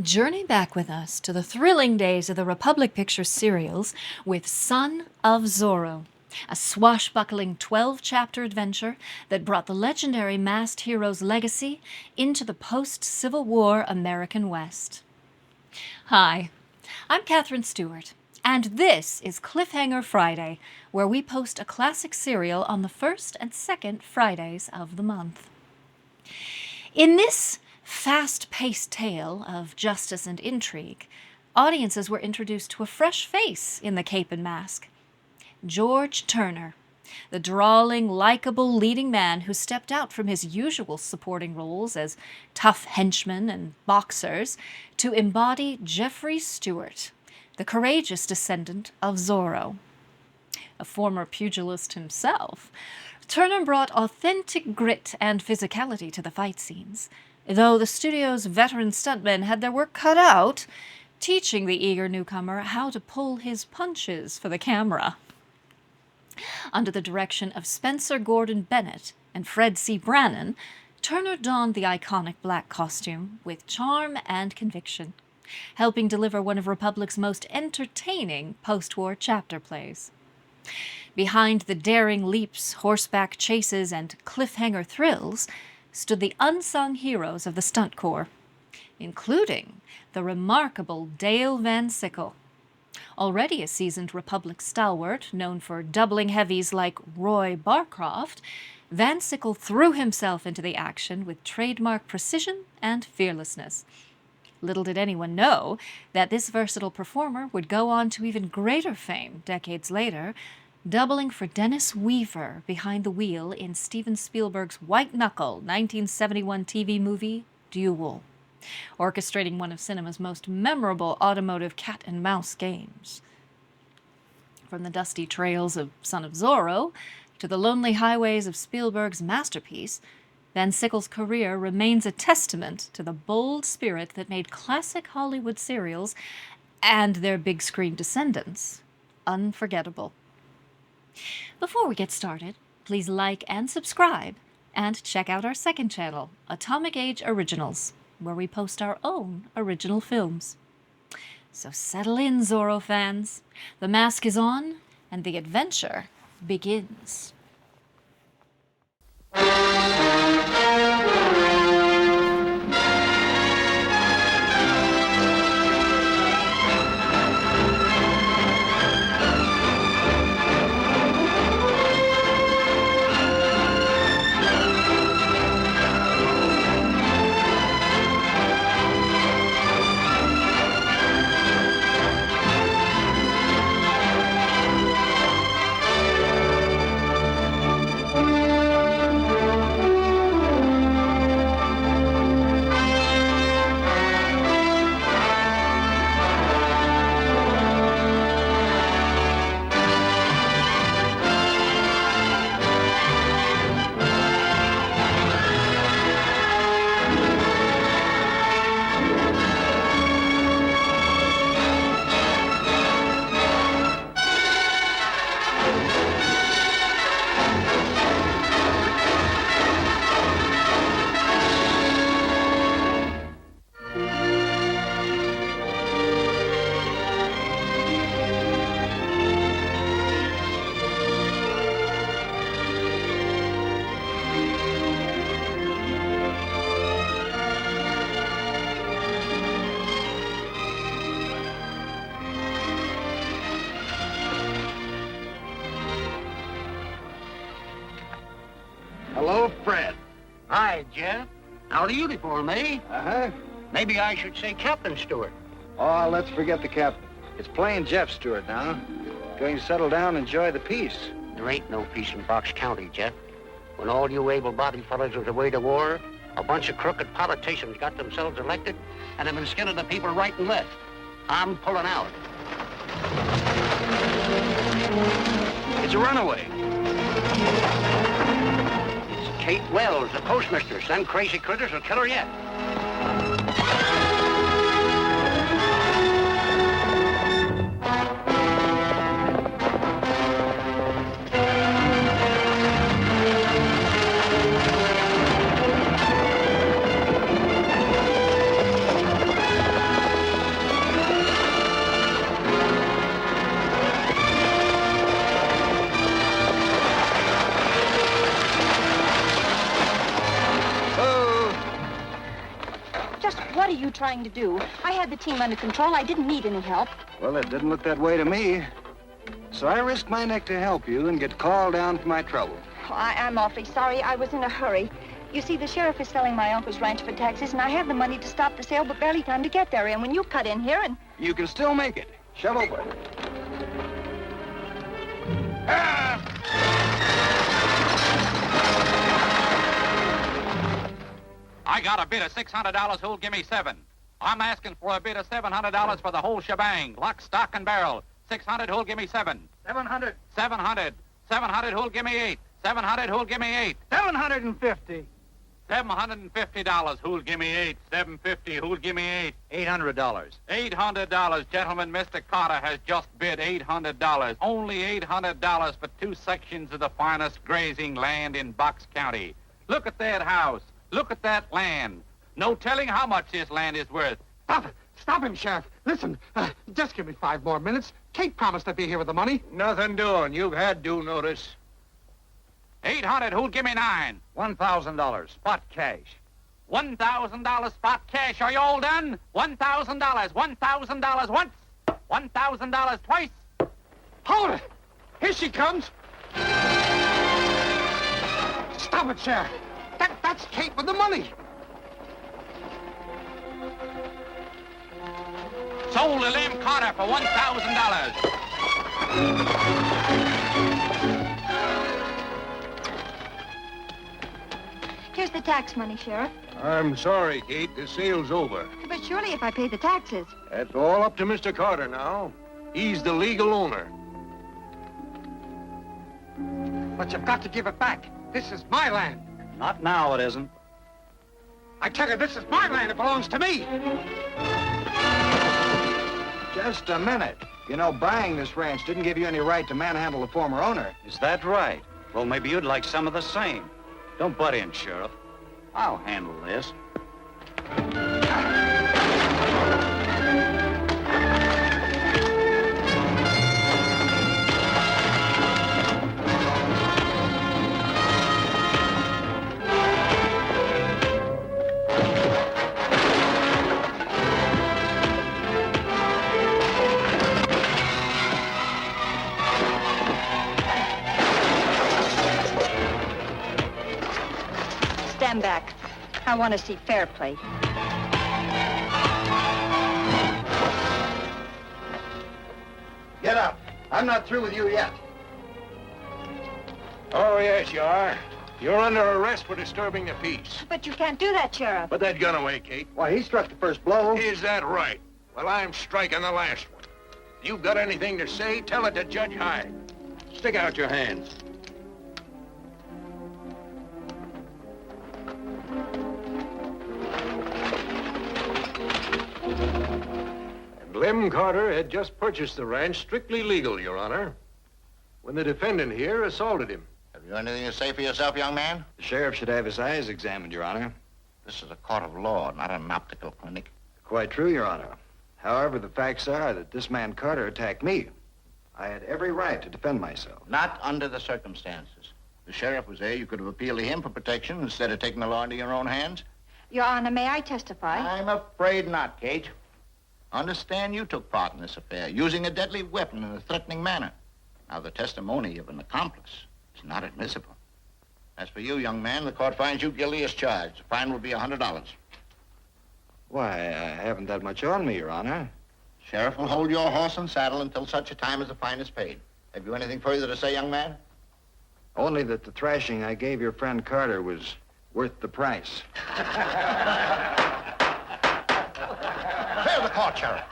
Journey back with us to the thrilling days of the Republic Pictures serials with Son of Zorro, a swashbuckling 12-chapter adventure that brought the legendary masked hero's legacy into the post-Civil War American West. Hi, I'm Catherine Stewart, and this is Cliffhanger Friday, where we post a classic serial on the first and second Fridays of the month. In this fast-paced tale of justice and intrigue, audiences were introduced to a fresh face in the cape and mask. George Turner, the drawling, likable leading man who stepped out from his usual supporting roles as tough henchmen and boxers to embody Jeffrey Stewart, the courageous descendant of Zorro. A former pugilist himself, Turner brought authentic grit and physicality to the fight scenes, though the studio's veteran stuntmen had their work cut out, teaching the eager newcomer how to pull his punches for the camera. Under the direction of Spencer Gordon Bennett and Fred C. Brannan, Turner donned the iconic black costume with charm and conviction, helping deliver one of Republic's most entertaining post-war chapter plays. Behind the daring leaps, horseback chases, and cliffhanger thrills stood the unsung heroes of the stunt corps, including the remarkable Dale Van Sickle. Already a seasoned Republic stalwart, known for doubling heavies like Roy Barcroft, Van Sickle threw himself into the action with trademark precision and fearlessness. Little did anyone know that this versatile performer would go on to even greater fame decades later, doubling for Dennis Weaver behind the wheel in Steven Spielberg's white-knuckle 1971 TV movie Duel, orchestrating one of cinema's most memorable automotive cat-and-mouse games. From the dusty trails of Son of Zorro to the lonely highways of Spielberg's masterpiece, Van Sickle's career remains a testament to the bold spirit that made classic Hollywood serials and their big-screen descendants unforgettable. Before we get started, please like and subscribe, and check out our second channel, Atomic Age Originals, where we post our own original films. So settle in, Zorro fans. The mask is on, and the adventure begins. Hello, Fred. Hi, Jeff. Out of uniform, eh? Uh-huh. Maybe I should say Captain Stewart. Oh, let's forget the captain. It's plain Jeff Stewart now. Going to settle down and enjoy the peace. There ain't no peace in Box County, Jeff. When all you able-bodied fellas was away to war, a bunch of crooked politicians got themselves elected and have been skinning the people right and left. I'm pulling out. It's a runaway. It's Kate Wells, the postmistress. Them crazy critters will kill her yet. are you trying to do? I had the team under control. I didn't need any help. Well, it didn't look that way to me. So I risked my neck to help you and get called down for my trouble. Oh, I'm awfully sorry. I was in a hurry. You see, the sheriff is selling my uncle's ranch for taxes, and I have the money to stop the sale, but barely time to get there. And when you cut in here and... You can still make it. Shove over. I got a bid of $600 who'll give me 7. I'm asking for a bid of $700 for the whole shebang. Lock, stock, and barrel. 600 who'll give me 7. 700. 700. 700 who'll give me 8. 700 who'll give me 8. 750. $750 who'll give me 8. 750 who'll give me 8. $800. $800, gentlemen. Mr. Carter has just bid $800. Only $800 for 2 sections of the finest grazing land in Box County. Look at that house. Look at that land. No telling how much this land is worth. Stop it. Stop him, Sheriff. Listen, just give me 5 more minutes. Kate promised to be here with the money. Nothing doing. You've had due notice. 800 who'll give me 9. $1,000. Spot cash. $1,000 spot cash. Are you all done? $1,000. $1,000 once. $1,000 twice. Hold it. Here she comes. Stop it, Sheriff. That's Kate with the money. Sold to Lem Carter for $1,000. Here's the tax money, Sheriff. I'm sorry, Kate. The sale's over. But surely if I pay the taxes... That's all up to Mr. Carter now. He's the legal owner. But you've got to give it back. This is my land. Not now, it isn't. I tell you, this is my land. It belongs to me. Just a minute. You know, buying this ranch didn't give you any right to manhandle the former owner. Is that right? Well, maybe you'd like some of the same. Don't butt in, Sheriff. I'll handle this. Stand back. I want to see fair play. Get up. I'm not through with you yet. Oh, yes, you are. You're under arrest for disturbing the peace. But you can't do that, Sheriff. Put that gun away, Kate. Why, he struck the first blow. Is that right? Well, I'm striking the last one. If you've got anything to say, tell it to Judge Hyde. Stick out your hands. Lem Carter had just purchased the ranch strictly legal, Your Honor, when the defendant here assaulted him. Have you anything to say for yourself, young man? The sheriff should have his eyes examined, Your Honor. This is a court of law, not an optical clinic. Quite true, Your Honor. However, the facts are that this man Carter attacked me. I had every right to defend myself. Not under the circumstances. The sheriff was there. You could have appealed to him for protection instead of taking the law into your own hands. Your Honor, may I testify? I'm afraid not, Kate. Understand you took part in this affair, using a deadly weapon in a threatening manner. Now, the testimony of an accomplice is not admissible. As for you, young man, the court finds you guilty as charged. The fine will be $100. Why, I haven't that much on me, Your Honor. Sheriff will hold your horse and saddle until such a time as the fine is paid. Have you anything further to say, young man? Only that the thrashing I gave your friend Carter was worth the price. Clear the court, Sheriff.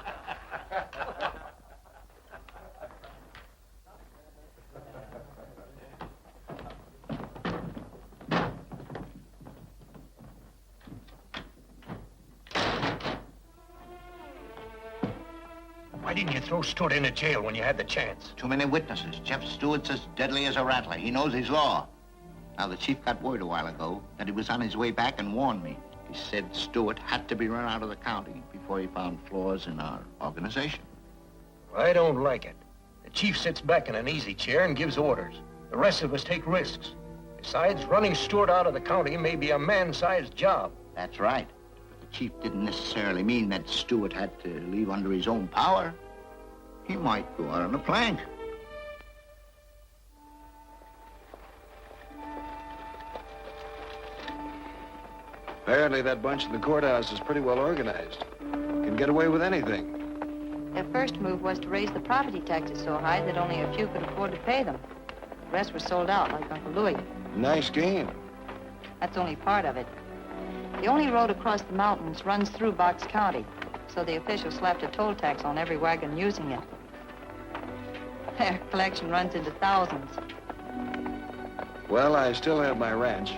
Why didn't you throw Stewart into jail when you had the chance? Too many witnesses. Jeff Stewart's as deadly as a rattler. He knows his law. Now, the chief got word a while ago that he was on his way back and warned me. He said Stewart had to be run out of the county before he found flaws in our organization. I don't like it. The chief sits back in an easy chair and gives orders. The rest of us take risks. Besides, running Stewart out of the county may be a man-sized job. That's right. But the chief didn't necessarily mean that Stewart had to leave under his own power. He might go out on a plank. Apparently that bunch in the courthouse is pretty well organized. Can get away with anything. Their first move was to raise the property taxes so high that only a few could afford to pay them. The rest were sold out, like Uncle Louis. Nice game. That's only part of it. The only road across the mountains runs through Box County, so the officials slapped a toll tax on every wagon using it. Their collection runs into thousands. Well, I still have my ranch.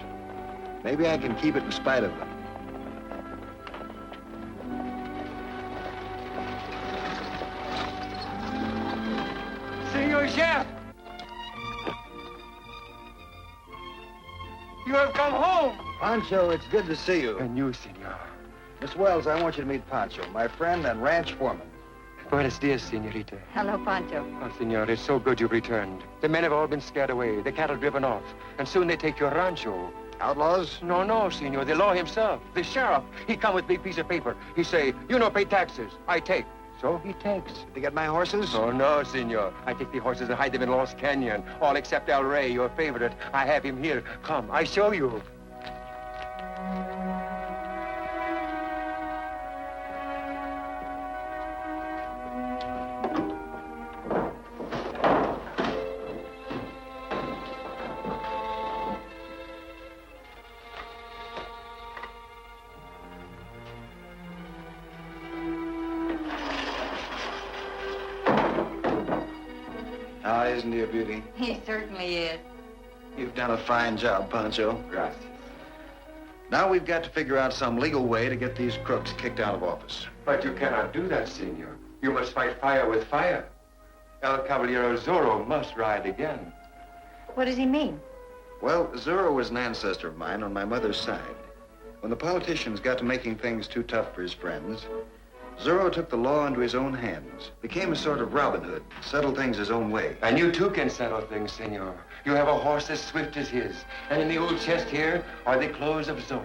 Maybe I can keep it in spite of them. Senor Chef! You have come home! Pancho, it's good to see you. And you, senor. Miss Wells, I want you to meet Pancho, my friend and ranch foreman. Buenos dias, senorita. Hello, Pancho. Oh, senor, it's so good you've returned. The men have all been scared away, the cattle driven off, and soon they take your rancho. Outlaws? No, senor, the law himself, the sheriff. He come with big piece of paper. He say, you no pay taxes, I take. So he takes. Did they get my horses? Oh, no, senor. I take the horses and hide them in Lost Canyon, all except El Rey, your favorite. I have him here. Come, I show you. Ah, isn't he a beauty? He certainly is. You've done a fine job, Pancho. Gracias. Now we've got to figure out some legal way to get these crooks kicked out of office. But you cannot do that, senor. You must fight fire with fire. El Caballero Zorro must ride again. What does he mean? Well, Zorro was an ancestor of mine on my mother's side. When the politicians got to making things too tough for his friends, Zorro took the law into his own hands, became a sort of Robin Hood, settled things his own way. And you too can settle things, senor. You have a horse as swift as his. And in the old chest here are the clothes of Zorro.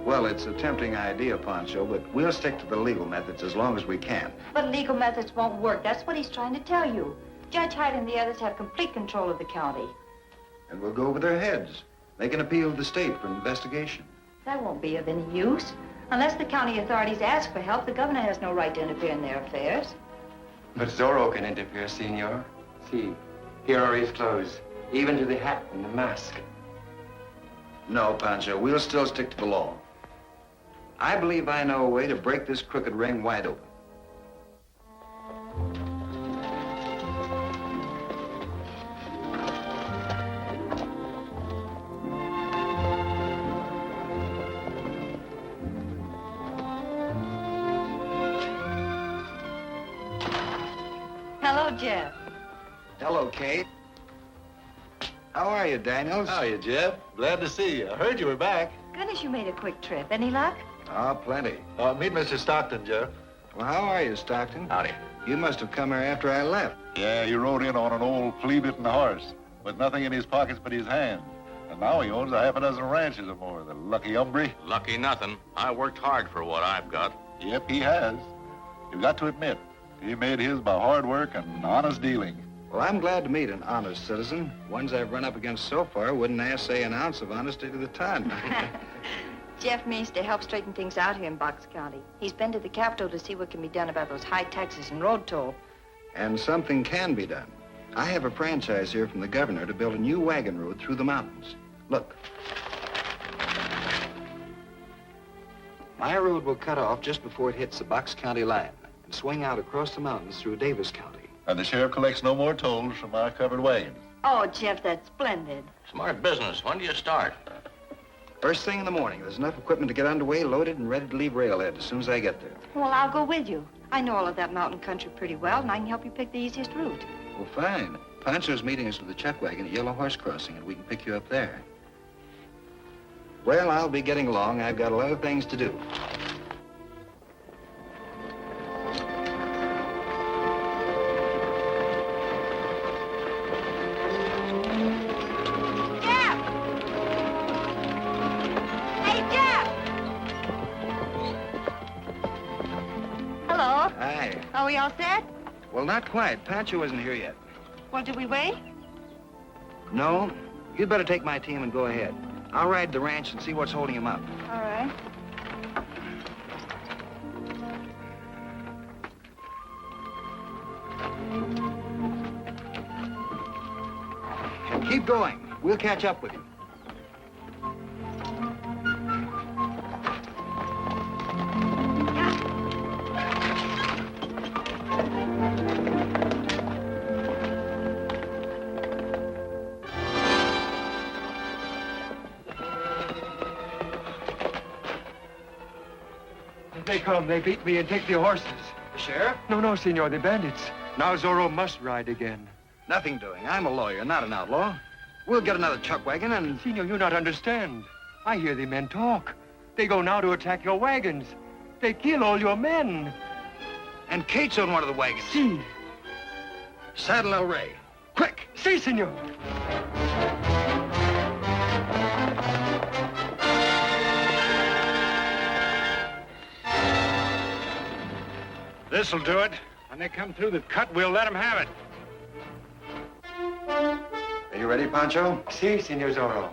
Well, it's a tempting idea, Pancho, but we'll stick to the legal methods as long as we can. But legal methods won't work. That's what he's trying to tell you. Judge Hyde and the others have complete control of the county. And we'll go over their heads, make an appeal to the state for investigation. That won't be of any use. Unless the county authorities ask for help, the governor has no right to interfere in their affairs. But Zorro can interfere, senor. See, here are his clothes, even to the hat and the mask. No, Pancho, we'll still stick to the law. I believe I know a way to break this crooked ring wide open. Hello, Jeff. Hello, Kate. How are you, Daniels? How are you, Jeff? Glad to see you. I heard you were back. Goodness, you made a quick trip. Any luck? Ah, plenty. Meet Mr. Stockton, Jeff. Well, how are you, Stockton? Howdy. You must have come here after I left. Yeah, he rode in on an old flea-bitten horse with nothing in his pockets but his hands. And now he owns a half a dozen ranches or more, the lucky hombre. Lucky nothing. I worked hard for what I've got. Yep, he has. You've got to admit, he made his by hard work and honest dealing. Well, I'm glad to meet an honest citizen. Ones I've run up against so far wouldn't assay an ounce of honesty to the ton. Jeff means to help straighten things out here in Box County. He's been to the Capitol to see what can be done about those high taxes and road toll. And something can be done. I have a franchise here from the governor to build a new wagon road through the mountains. Look. My road will cut off just before it hits the Box County line and swing out across the mountains through Davis County. And the sheriff collects no more tolls from our covered wagons. Oh, Jeff, that's splendid. Smart business. When do you start? First thing in the morning. There's enough equipment to get underway, loaded, and ready to leave railhead as soon as I get there. Well, I'll go with you. I know all of that mountain country pretty well, and I can help you pick the easiest route. Well, fine. Pancho's meeting us with the chuck wagon at Yellow Horse Crossing, and we can pick you up there. Well, I'll be getting along. I've got a lot of things to do. Are we all set? Well, not quite. Pancho isn't here yet. Well, do we wait? No, you'd better take my team and go ahead. I'll ride the ranch and see what's holding him up. All right. And keep going. We'll catch up with you. They come, they beat me and take the horses. The sheriff? No, senor, the bandits. Now Zorro must ride again. Nothing doing. I'm a lawyer, not an outlaw. We'll get another chuck wagon and... Senor, you not understand. I hear the men talk. They go now to attack your wagons. They kill all your men. And Kate's on one of the wagons. Si. Saddle El Rey. Quick! Si, senor. This'll do it. When they come through the cut, we'll let them have it. Are you ready, Pancho? Si, senor Zorro.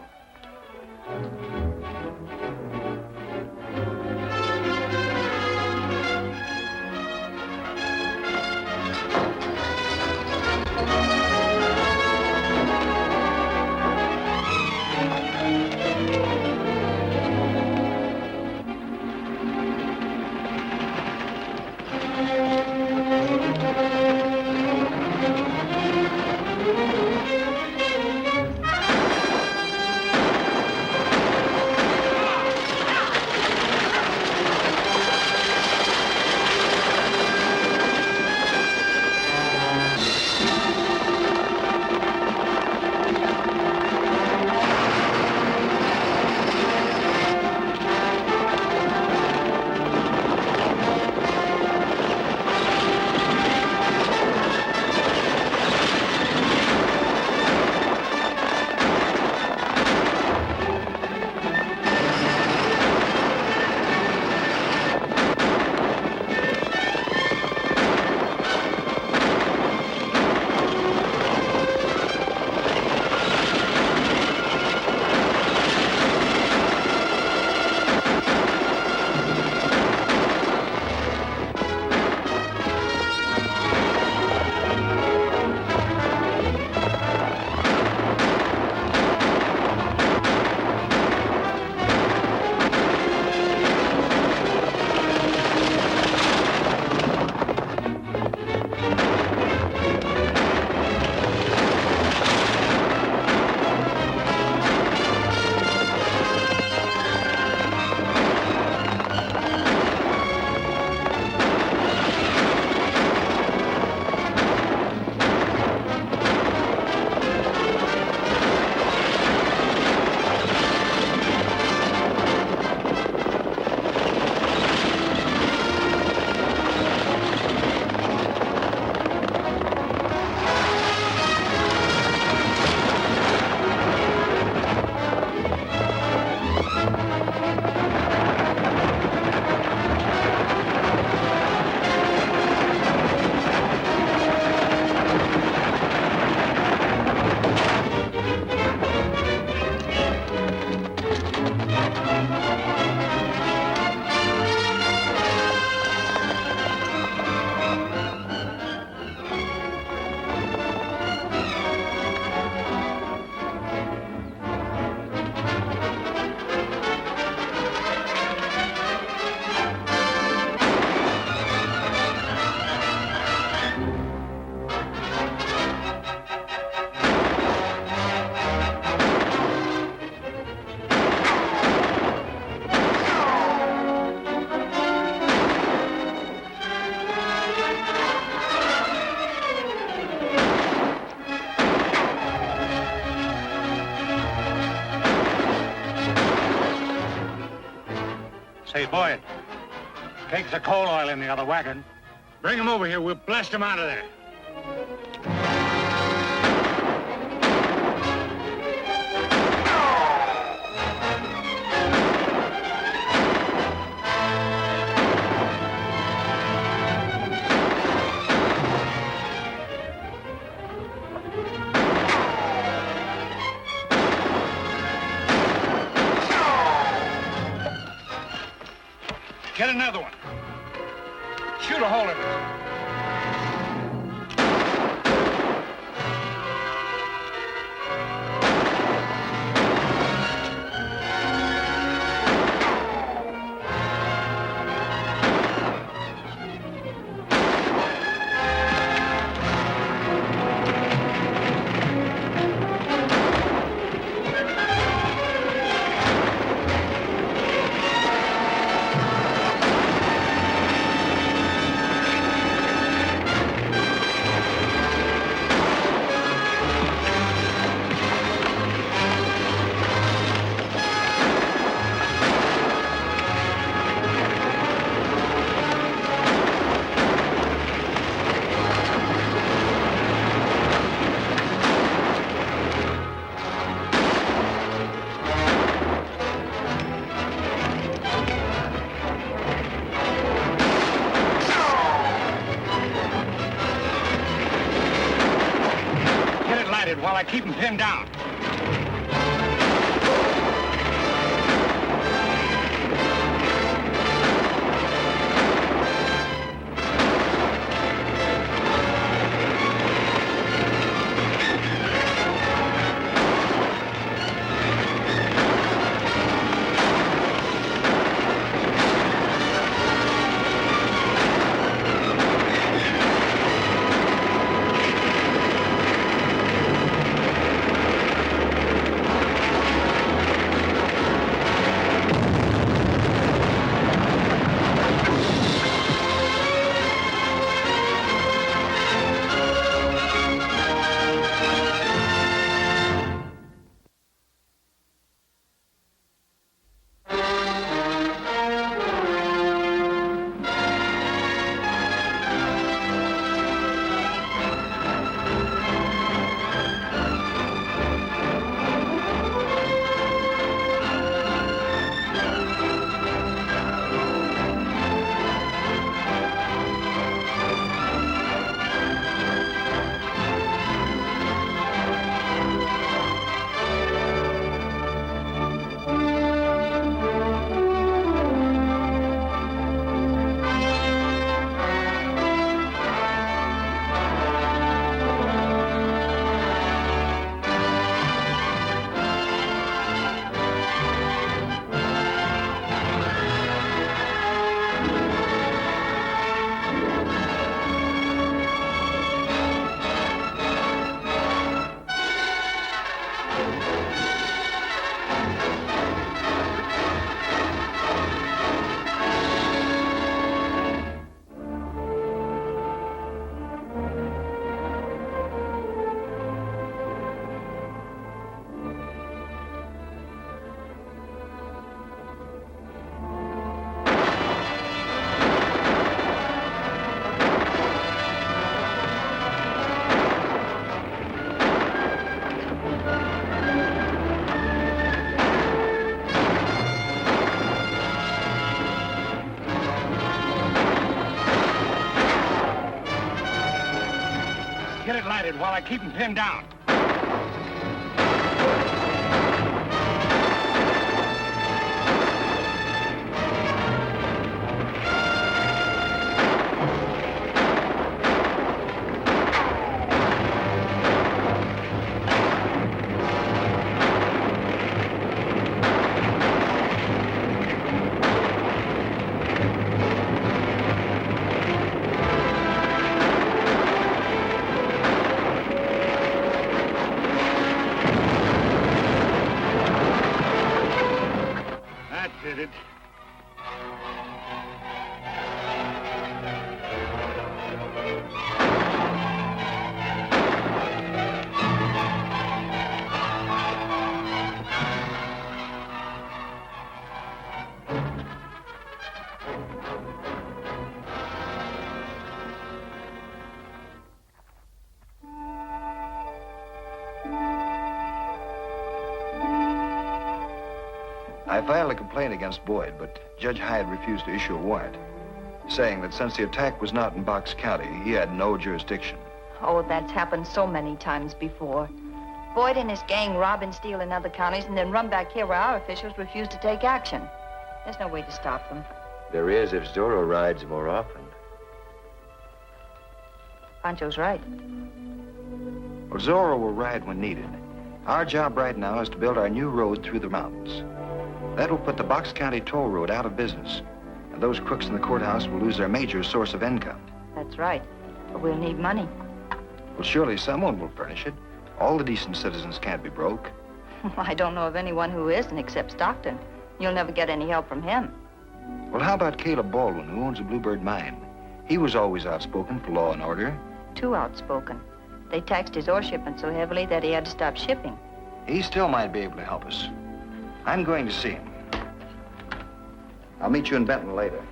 Say, Boyd, take the coal oil in the other wagon. Bring him over here. We'll blast him out of there. Get another one. Shoot a hole in it. While I keep him pinned down. Get it lighted while I keep him pinned down. Did it. I filed a complaint against Boyd, but Judge Hyde refused to issue a warrant, saying that since the attack was not in Box County, he had no jurisdiction. Oh, that's happened so many times before. Boyd and his gang rob and steal in other counties and then run back here where our officials refuse to take action. There's no way to stop them. There is if Zorro rides more often. Pancho's right. Well, Zorro will ride when needed. Our job right now is to build our new road through the mountains. That will put the Box County toll road out of business. And those crooks in the courthouse will lose their major source of income. That's right. But we'll need money. Well, surely someone will furnish it. All the decent citizens can't be broke. I don't know of anyone who isn't except Stockton. You'll never get any help from him. Well, how about Caleb Baldwin, who owns a Bluebird mine? He was always outspoken for law and order. Too outspoken. They taxed his ore shipment so heavily that he had to stop shipping. He still might be able to help us. I'm going to see him. I'll meet you in Benton later.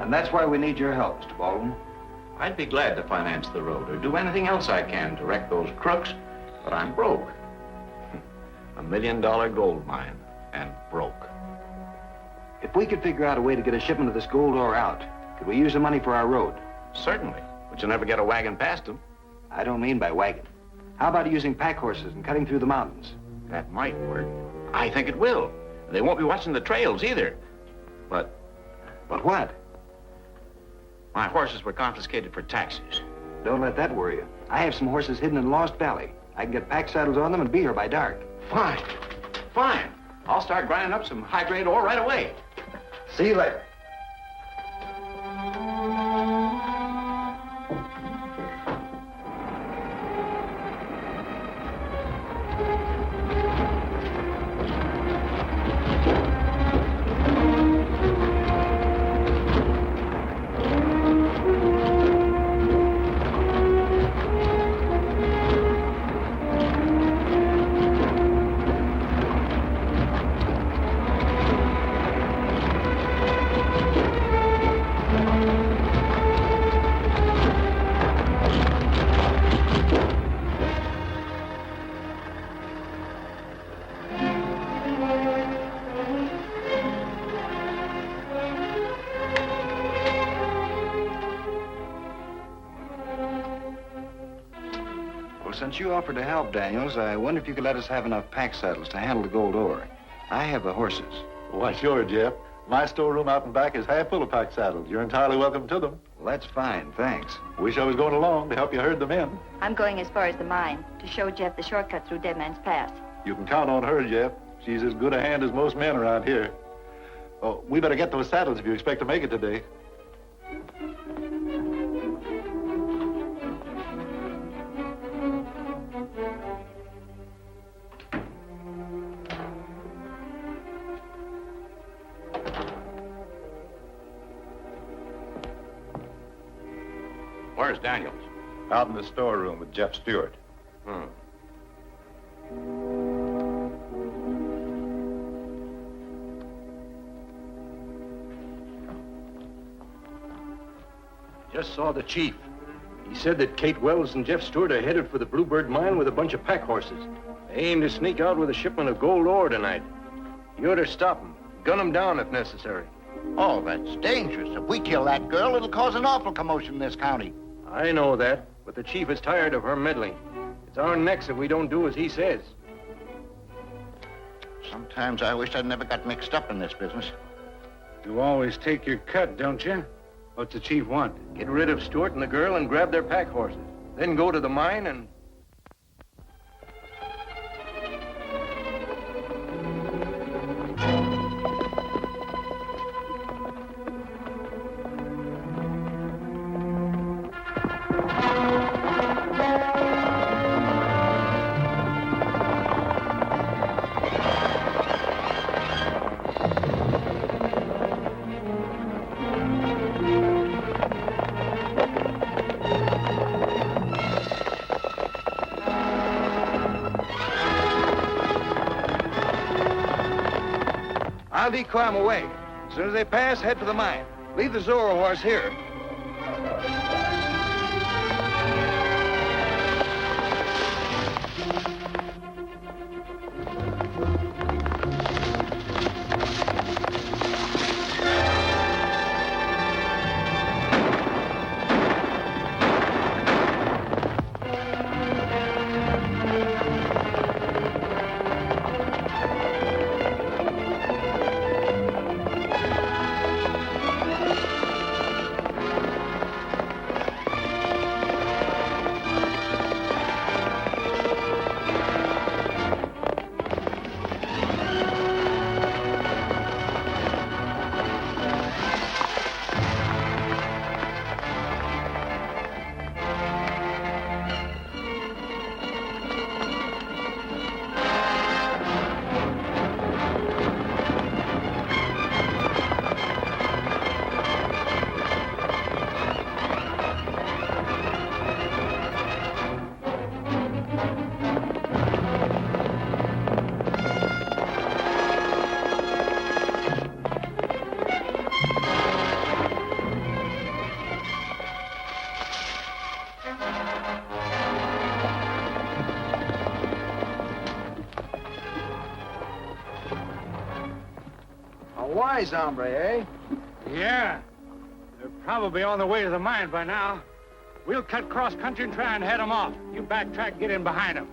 And that's why we need your help, Mr. Baldwin. I'd be glad to finance the road or do anything else I can to wreck those crooks, but I'm broke. $1 million gold mine, and broke. If we could figure out a way to get a shipment of this gold ore out, could we use the money for our road? Certainly, but you'll never get a wagon past them. I don't mean by wagon. How about using pack horses and cutting through the mountains? That might work. I think it will. They won't be watching the trails either. But what? my horses were confiscated for taxes. Don't let that worry you. I have some horses hidden in Lost Valley. I can get pack saddles on them and be here by dark. Fine. Fine. I'll start grinding up some high-grade ore right away. See you later. Since you offered to help, Daniels, I wonder if you could let us have enough pack saddles to handle the gold ore. I have the horses. Why, sure, Jeff. My storeroom out and back is half full of pack saddles. You're entirely welcome to them. Well, that's fine, thanks. Wish I was going along to help you herd them in. I'm going as far as the mine to show Jeff the shortcut through Dead Man's Pass. You can count on her, Jeff. She's as good a hand as most men around here. Oh, we better get those saddles if you expect to make it today. Where's Daniels? Out in the storeroom with Jeff Stewart. Just saw the chief. He said that Kate Wells and Jeff Stewart are headed for the Bluebird mine with a bunch of pack horses. They aim to sneak out with a shipment of gold ore tonight. You ought to stop them. Gun them down if necessary. Oh, that's dangerous. If we kill that girl, it'll cause an awful commotion in this county. I know that, but the chief is tired of her meddling. It's our necks if we don't do as he says. Sometimes I wish I'd never got mixed up in this business. You always take your cut, don't you? What's the chief want? Get rid of Stewart and the girl and grab their pack horses. Then go to the mine and... I'll decoy them away. As soon as they pass, head for the mine. Leave the Zorro horse here. wise hombre, eh? Yeah. They're probably on the way to the mine by now. We'll cut cross country and try and head them off. You backtrack and get in behind them.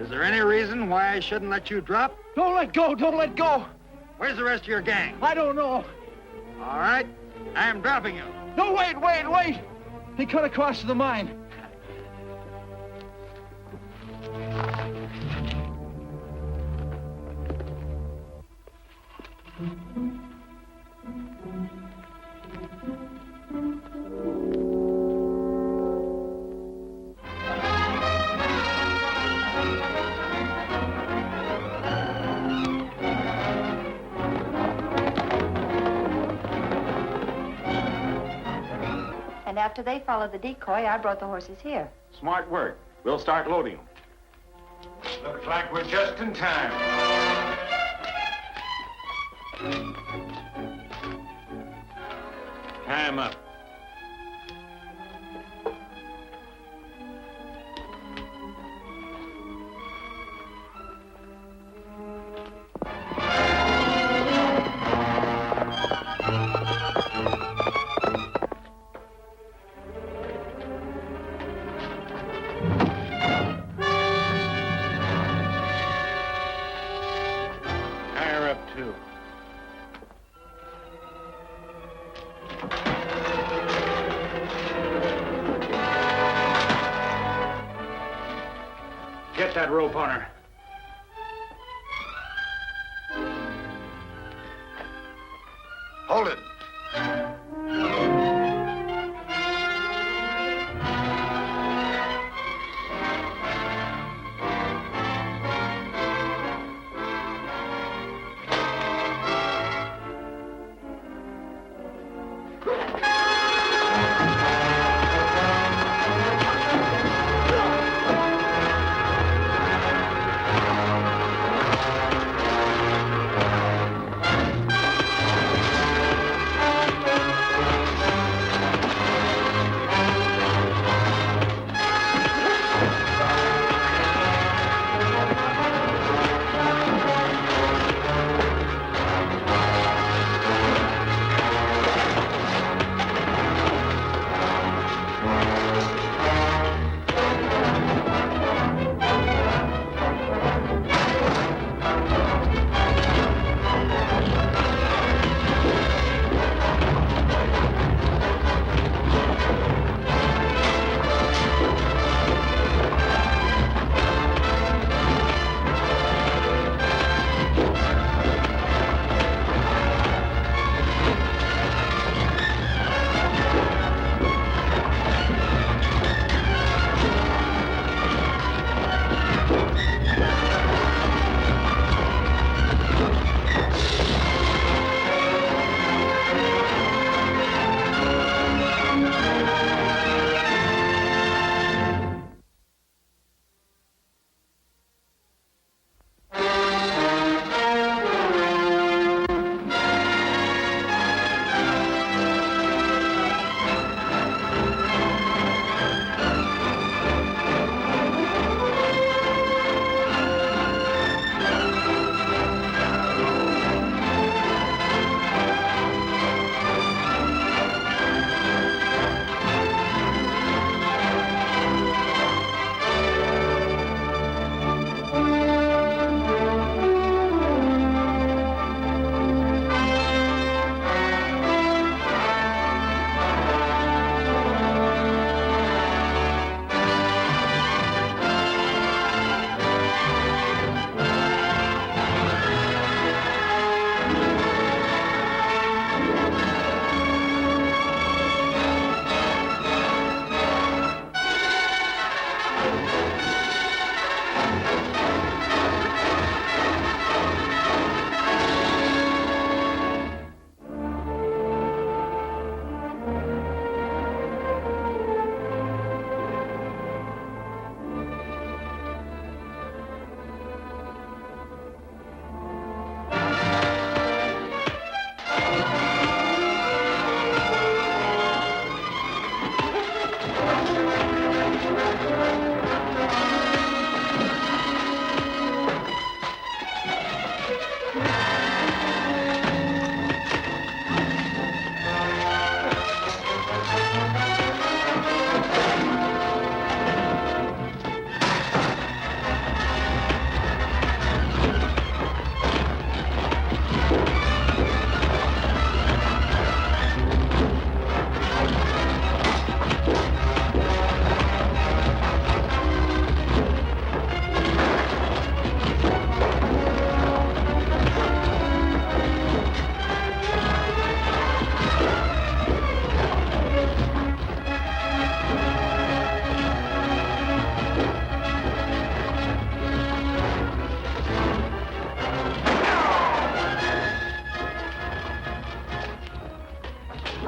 Is there any reason why I shouldn't let you drop? Don't let go! Don't let go! Where's the rest of your gang? I don't know. All right, I am dropping you. No, wait! They cut across to the mine. And after they followed the decoy, I brought the horses here. Smart work. We'll start loading them. Looks like we're just in time. Tie 'em up. Tie her up, too. Get that rope on her. Hold it.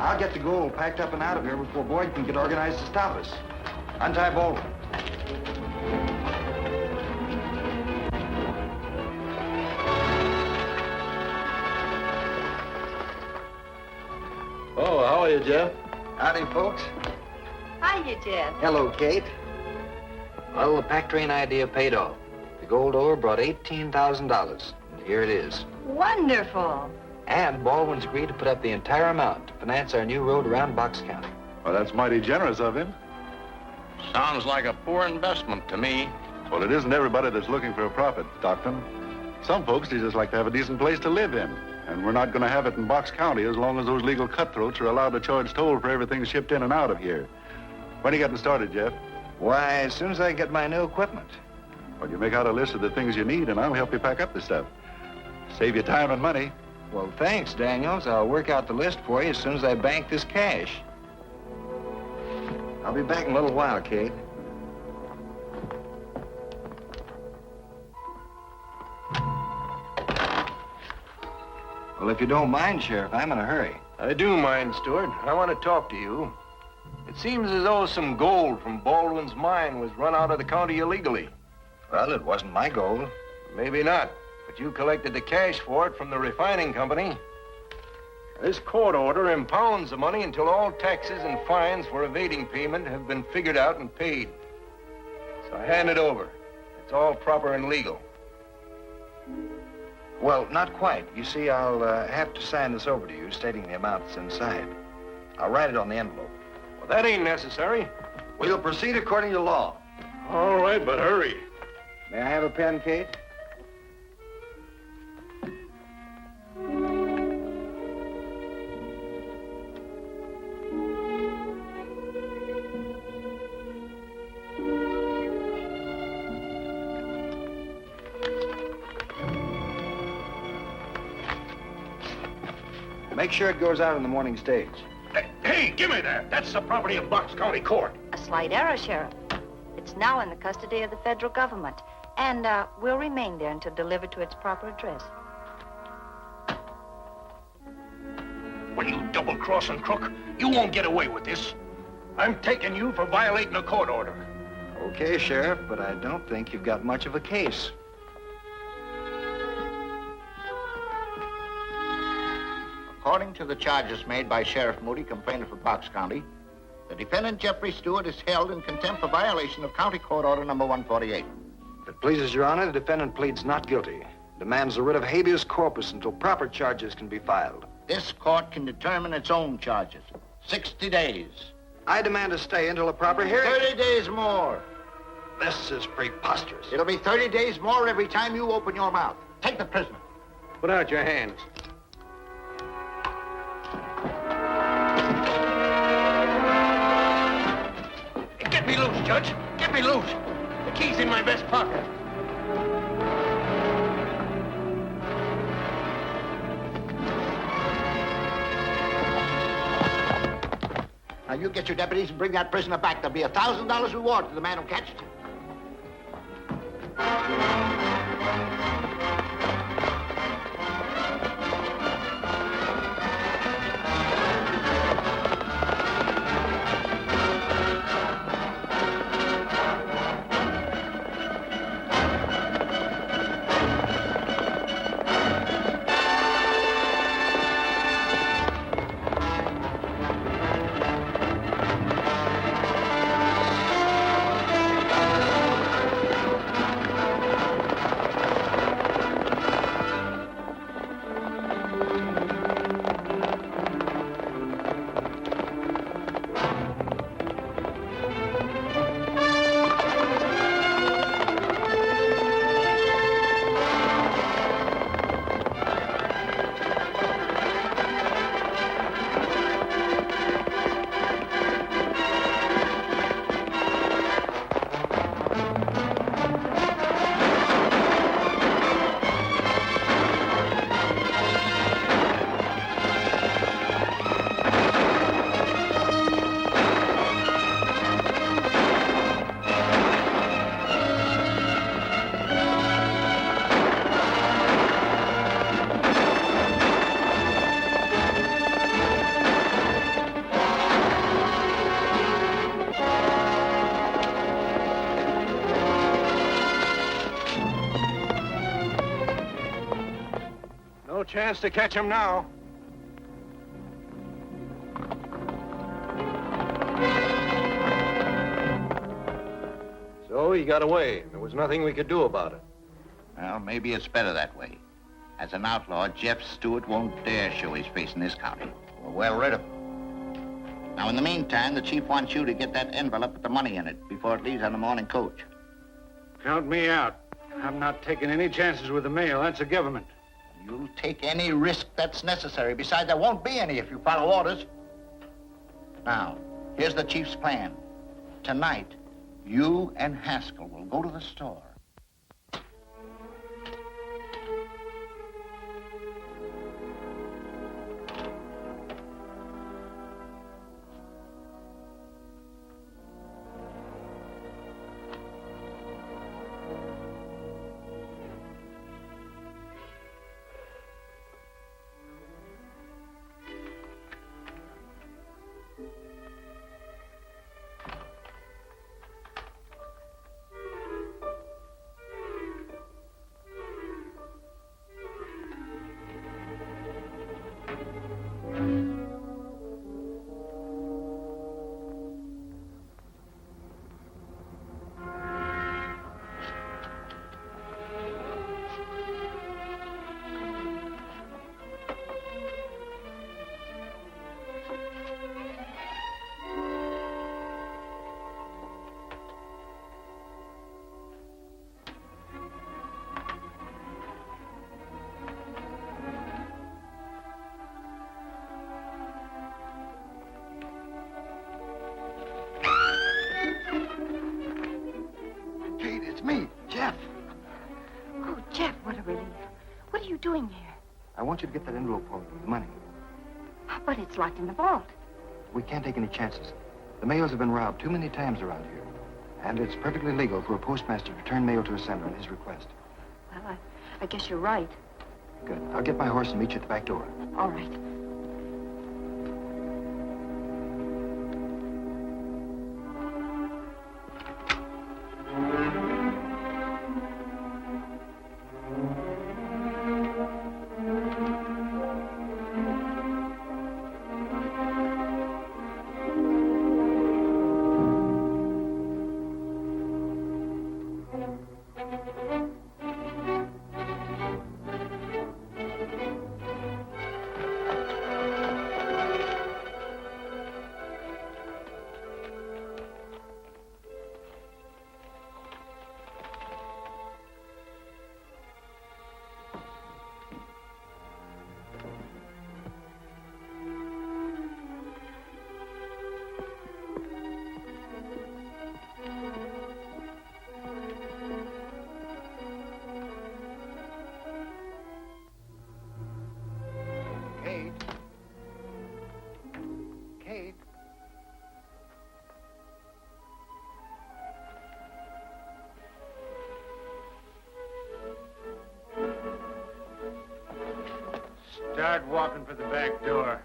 I'll get the gold packed up and out of here before Boyd can get organized to stop us. Untie Baldwin. Oh, how are you, Jeff? Howdy, folks. Hiya, Jeff. Hello, Kate. Well, the pack train idea paid off. The gold ore brought $18,000, and here it is. Wonderful. And Baldwin's agreed to put up the entire amount to finance our new road around Box County. Well, that's mighty generous of him. Sounds like a poor investment to me. Well, it isn't everybody that's looking for a profit, Stockton. Some folks, they just like to have a decent place to live in. And we're not going to have it in Box County as long as those legal cutthroats are allowed to charge toll for everything shipped in and out of here. When are you getting started, Jeff? Why, as soon as I get my new equipment. Well, you make out a list of the things you need, and I'll help you pack up the stuff. Save you time and money. Well, thanks, Daniels. I'll work out the list for you as soon as I bank this cash. I'll be back in a little while, Kate. Well, if you don't mind, Sheriff, I'm in a hurry. I do mind, Stewart. I want to talk to you. It seems as though some gold from Baldwin's mine was run out of the county illegally. Well, it wasn't my gold. Maybe not, but you collected the cash for it from the refining company. This court order impounds the money until all taxes and fines for evading payment have been figured out and paid. So hand it over. It's all proper and legal. Well, not quite. You see, I'll have to sign this over to you, stating the amount that's inside. I'll write it on the envelope. Well, that ain't necessary. We'll proceed according to law. All right, but hurry. May I have a pen, Kate? Make sure it goes out in the morning stage. Hey, give me that. That's the property of Box County Court. A slight error, Sheriff. It's now in the custody of the federal government, and will remain there until delivered to its proper address. Well, you double-crossing crook, you won't get away with this. I'm taking you for violating a court order. Okay, Sheriff, but I don't think you've got much of a case. According to the charges made by Sheriff Moody, complainant for Box County, the defendant, Jeffrey Stewart, is held in contempt for violation of County Court Order number 148. If it pleases Your Honor, the defendant pleads not guilty. Demands the writ of habeas corpus until proper charges can be filed. This court can determine its own charges. 60 days. I demand a stay until a proper hearing. 30 days more. This is preposterous. It'll be 30 days more every time you open your mouth. Take the prisoner. Put out your hands. Get me loose, Judge. Get me loose. The key's in my vest pocket. Now, you get your deputies and bring that prisoner back. There'll be $1,000 reward to the man who catches him. chance to catch him now. So he got away. There was nothing we could do about it. Well, maybe it's better that way. As an outlaw, Jeff Stewart won't dare show his face in this county. We're well rid of him. Now, in the meantime, the chief wants you to get that envelope with the money in it before it leaves on the morning coach. Count me out. I'm not taking any chances with the mail. That's a government. You'll take any risk that's necessary. Besides, there won't be any if you follow orders. Now, here's the chief's plan. Tonight, you and Haskell will go to the store. Me, Jeff. Oh, Jeff, what a relief. What are you doing here? I want you to get that envelope for me with the money. But it's locked in the vault. We can't take any chances. The mails have been robbed too many times around here. And it's perfectly legal for a postmaster to turn mail to a sender on his request. Well, I guess you're right. Good. I'll get my horse and meet you at the back door. All right. Start walking for the back door.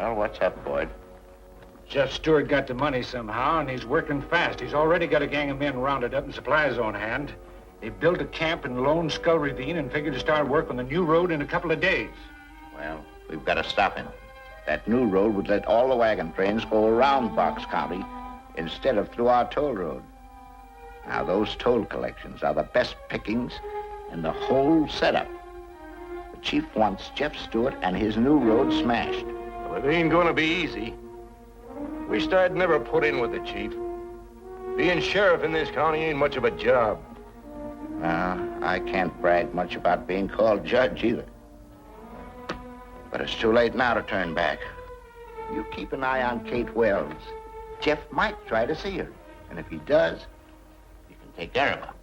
Well, what's up, Boyd? Jeff Stewart got the money somehow, and he's working fast. He's already got a gang of men rounded up and supplies on hand. They built a camp in Lone Skull Ravine and figured to start work on the new road in a couple of days. Well, we've got to stop him. That new road would let all the wagon trains go around Box County instead of through our toll road. Now, those toll collections are the best pickings in the whole setup. The chief wants Jeff Stewart and his new road smashed. Well, it ain't gonna be easy. Wished I'd never put in with the chief. Being sheriff in this county ain't much of a job. I can't brag much about being called judge either. But it's too late now to turn back. You keep an eye on Kate Wells. Jeff might try to see her. And if he does, you can take care of her.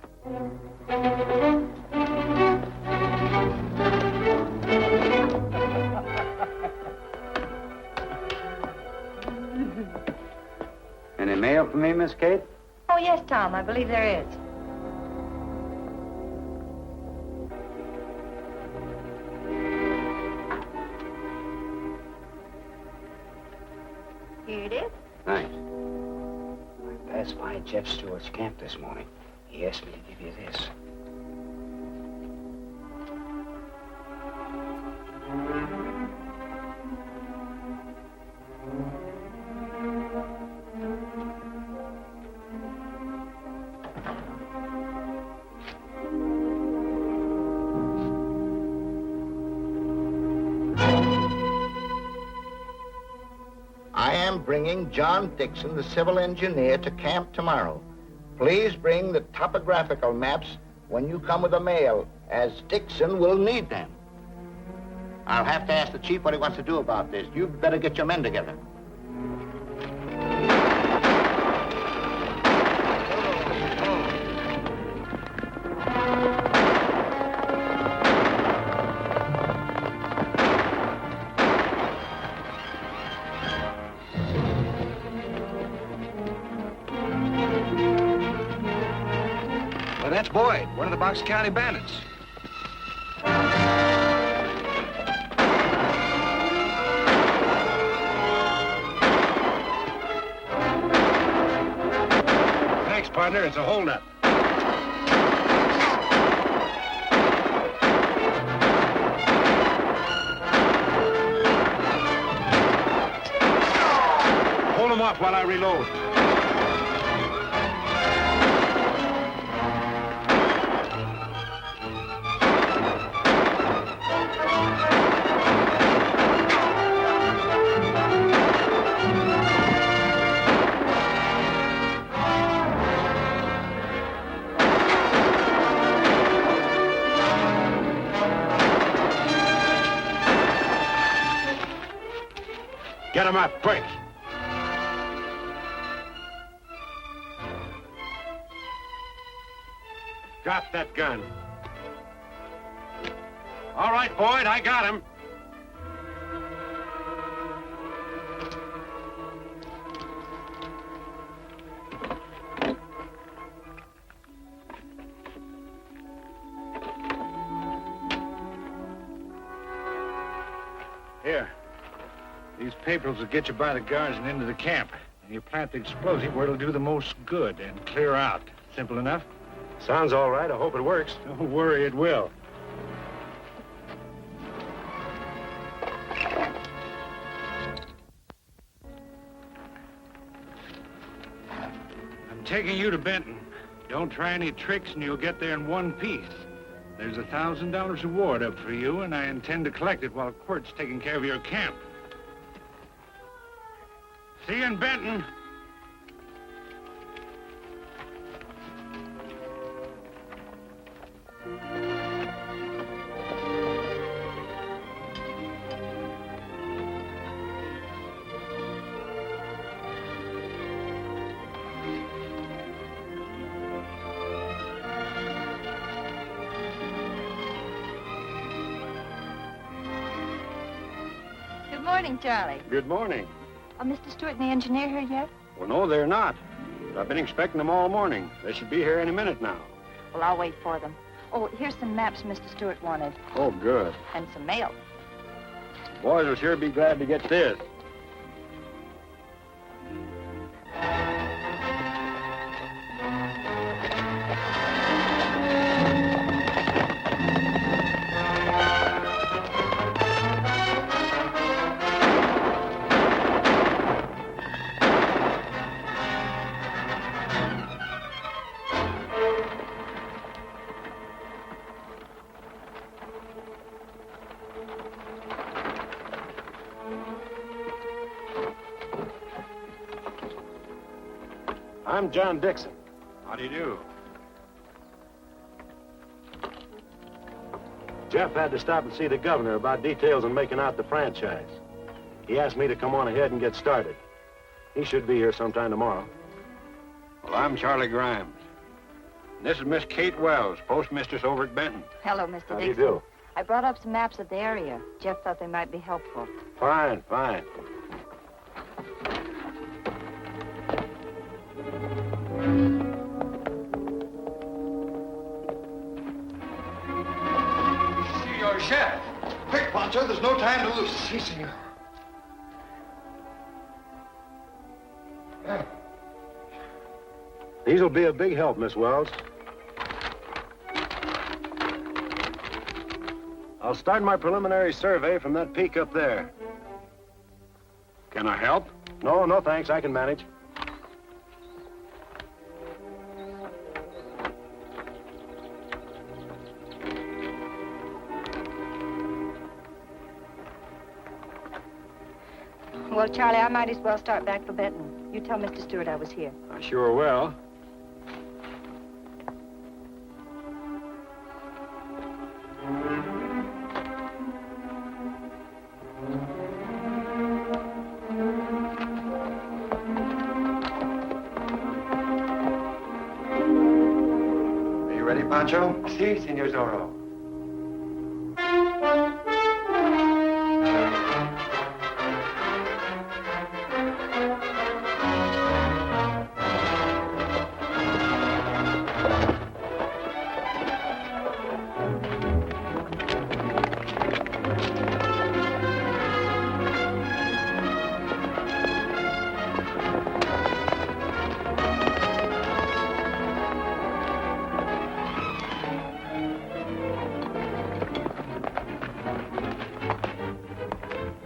Any mail for me, Miss Kate? Oh, yes, Tom, I believe there is. Here it is. Thanks. I passed by Jeff Stewart's camp this morning. He asked me to give you this. I am bringing John Dixon, the civil engineer, to camp tomorrow. Please bring the topographical maps when you come with the mail, as Dixon will need them. I'll have to ask the chief what he wants to do about this. You'd better get your men together. Well, that's Boyd, one of the Box County bandits. Thanks, partner. It's a holdup. Hold him off while I reload. Get him up, quick! Drop that gun. All right, Boyd, I got him. Here. These papers will get you by the guards and into the camp. And you plant the explosive where it'll do the most good and clear out. Simple enough? Sounds all right. I hope it works. Don't worry, it will. I'm taking you to Benton. Don't try any tricks and you'll get there in one piece. There's $1,000 reward up for you, and I intend to collect it while Quirt's taking care of your camp. See you in Benton. Good morning, Charlie. Good morning. Are Mr. Stewart and the engineer here yet? Well, no, they're not. But I've been expecting them all morning. They should be here any minute now. Well, I'll wait for them. Oh, here's some maps Mr. Stewart wanted. Oh, good. And some mail. Boys will sure be glad to get this. I'm John Dixon. How do you do? Jeff had to stop and see the governor about details on making out the franchise. He asked me to come on ahead and get started. He should be here sometime tomorrow. Well, I'm Charlie Grimes. This is Miss Kate Wells, postmistress over at Benton. Hello, Mr. How do Dixon. you do? I brought up some maps of the area. Jeff thought they might be helpful. Fine, fine. Senor Chef. Quick, Pancho, there's no time to lose. Si, senor. These will be a big help, Miss Wells. I'll start my preliminary survey from that peak up there. Can I help? No, no thanks. I can manage. Well, Charlie, I might as well start back for Benton. You tell Mr. Stewart I was here. I sure will. Are you ready, Pancho? Si, Senor Zorro.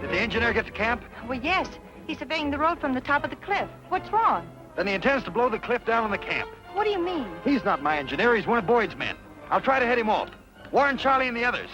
Did the engineer get to camp? Well, yes. He's surveying the road from the top of the cliff. What's wrong? Then he intends to blow the cliff down on the camp. What do you mean? He's not my engineer. He's one of Boyd's men. I'll try to head him off. Warn Charlie and the others.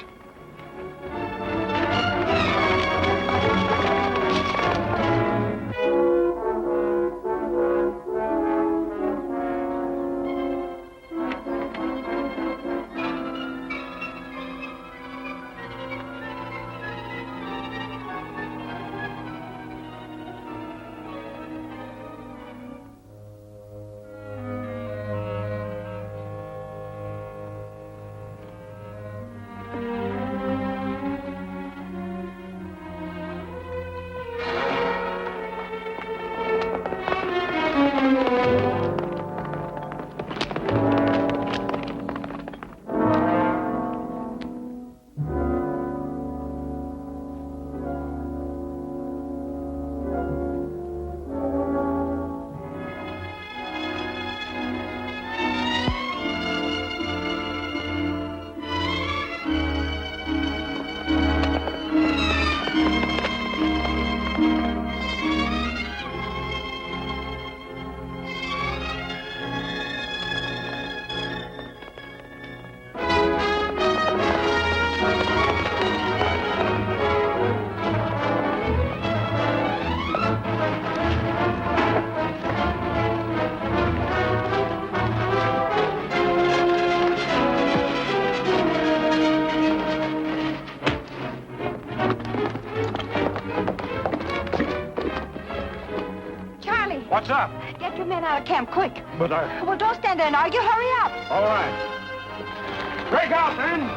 What's up? Get your men out of camp, quick. But I... Well, don't stand there and argue. Hurry up. All right. Break out, then.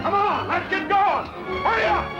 Come on, let's get going. Hurry up.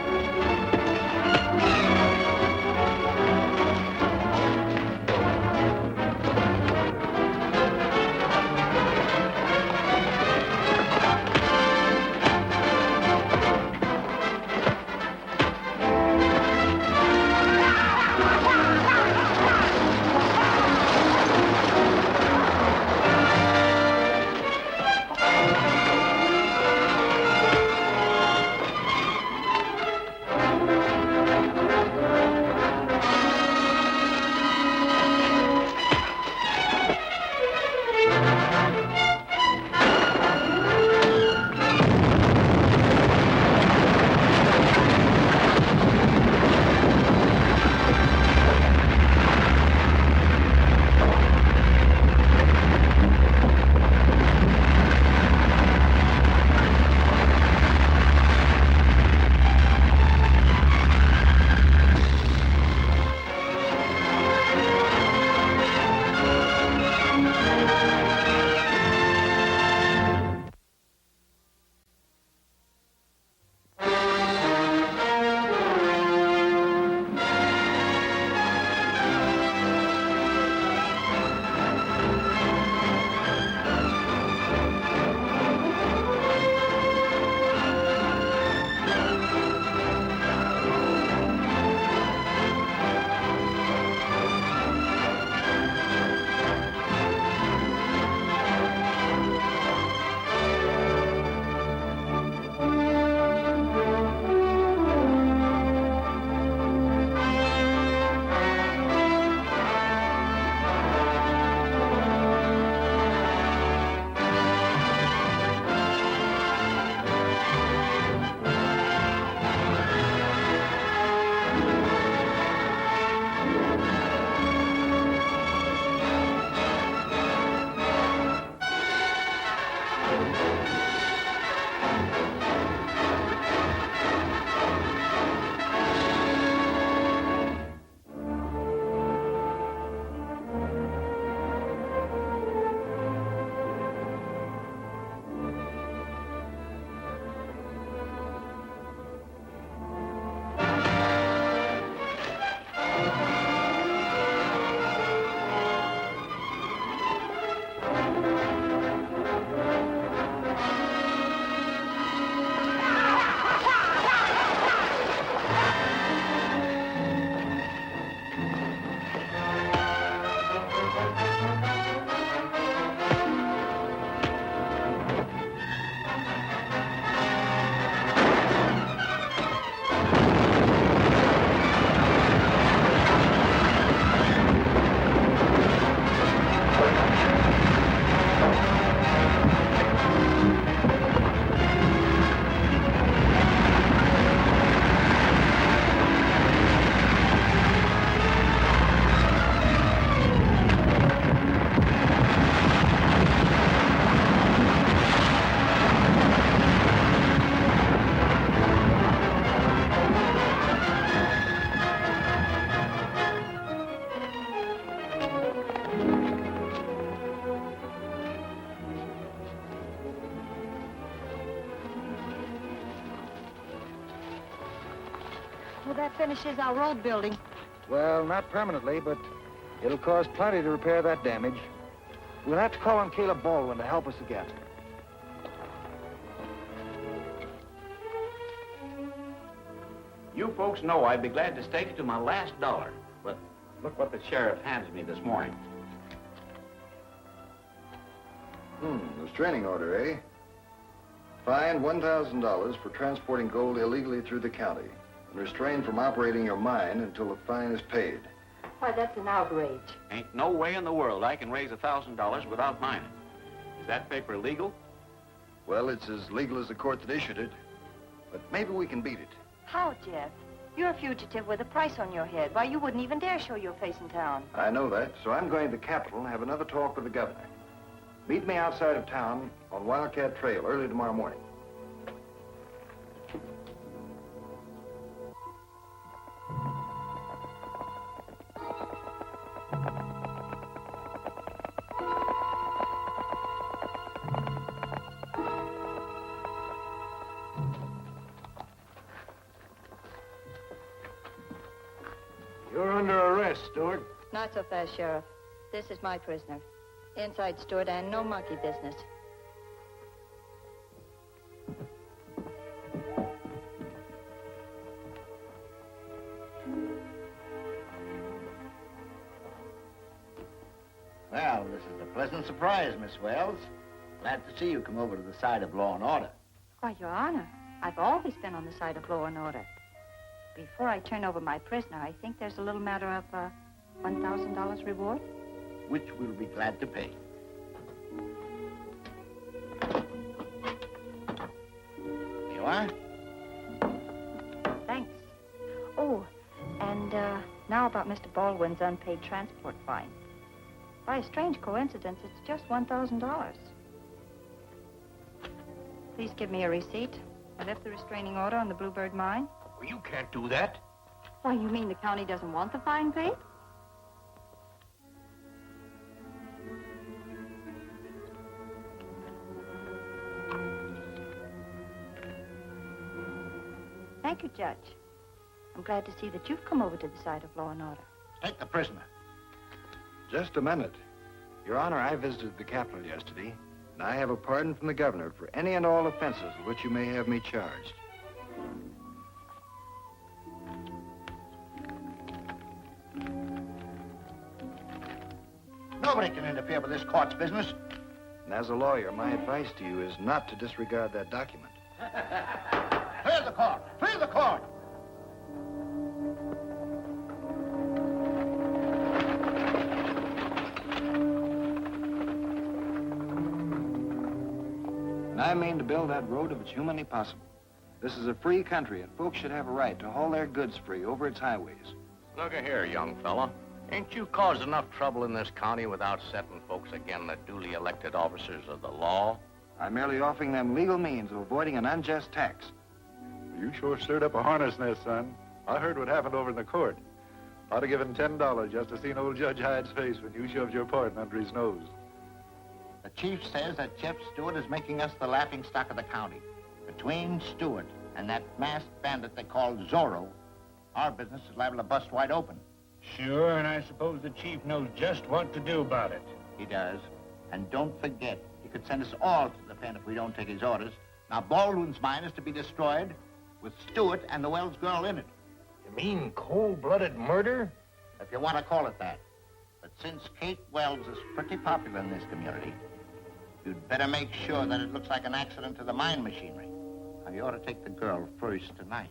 Well, that finishes our road building. Well, not permanently, but it'll cost plenty to repair that damage. We'll have to call on Caleb Baldwin to help us again. You folks know I'd be glad to stake it to my last dollar, but look what the sheriff handed me this morning. Restraining order, eh? Fine $1,000 for transporting gold illegally through the county, and restrained from operating your mine until the fine is paid. Why, that's an outrage. Ain't no way in the world I can raise $1,000 without mining. Is that paper legal? Well, it's as legal as the court that issued it, but maybe we can beat it. How, Jeff? You're a fugitive with a price on your head. Why, you wouldn't even dare show your face in town. I know that, so I'm going to the Capitol and have another talk with the governor. Meet me outside of town on Wildcat Trail early tomorrow morning. You're under arrest, Stewart. Not so fast, Sheriff. This is my prisoner. Inside Stewart and no monkey business. Well, this is a pleasant surprise, Miss Wells. Glad to see you come over to the side of law and order. Why, Your Honor, I've always been on the side of law and order. Before I turn over my prisoner, I think there's a little matter of $1,000 reward. Which we'll be glad to pay. Here you are. Thanks. Oh, and now about Mr. Baldwin's unpaid transport fine. By a strange coincidence, it's just $1,000. Please give me a receipt. I left the restraining order on the Bluebird mine. Well, you can't do that. Why, you mean the county doesn't want the fine paid? Thank you, Judge. I'm glad to see that you've come over to the side of law and order. Take the prisoner. Just a minute. Your Honor, I visited the Capitol yesterday, and I have a pardon from the governor for any and all offenses with which you may have me charged. Nobody can interfere with this court's business. And as a lawyer, my advice to you is not to disregard that document. Clear the court! Clear the court! And I mean to build that road if it's humanly possible. This is a free country, and folks should have a right to haul their goods free over its highways. Look here, young fella. Ain't you caused enough trouble in this county without setting folks again the duly elected officers of the law? I'm merely offering them legal means of avoiding an unjust tax. You sure stirred up a harness nest, son. I heard what happened over in the court. I'd have given $10 just to see an old Judge Hyde's face when you shoved your pardon under his nose. The chief says that Jeff Stewart is making us the laughingstock of the county. Between Stewart and that masked bandit they call Zorro, our business is liable to bust wide open. Sure, and I suppose the chief knows just what to do about it. He does. And don't forget, he could send us all to the pen if we don't take his orders. Now, Baldwin's mine is to be destroyed with Stewart and the Wells girl in it. You mean cold-blooded murder? If you want to call it that. But since Kate Wells is pretty popular in this community, you'd better make sure that it looks like an accident to the mine machinery. Now, you ought to take the girl first tonight.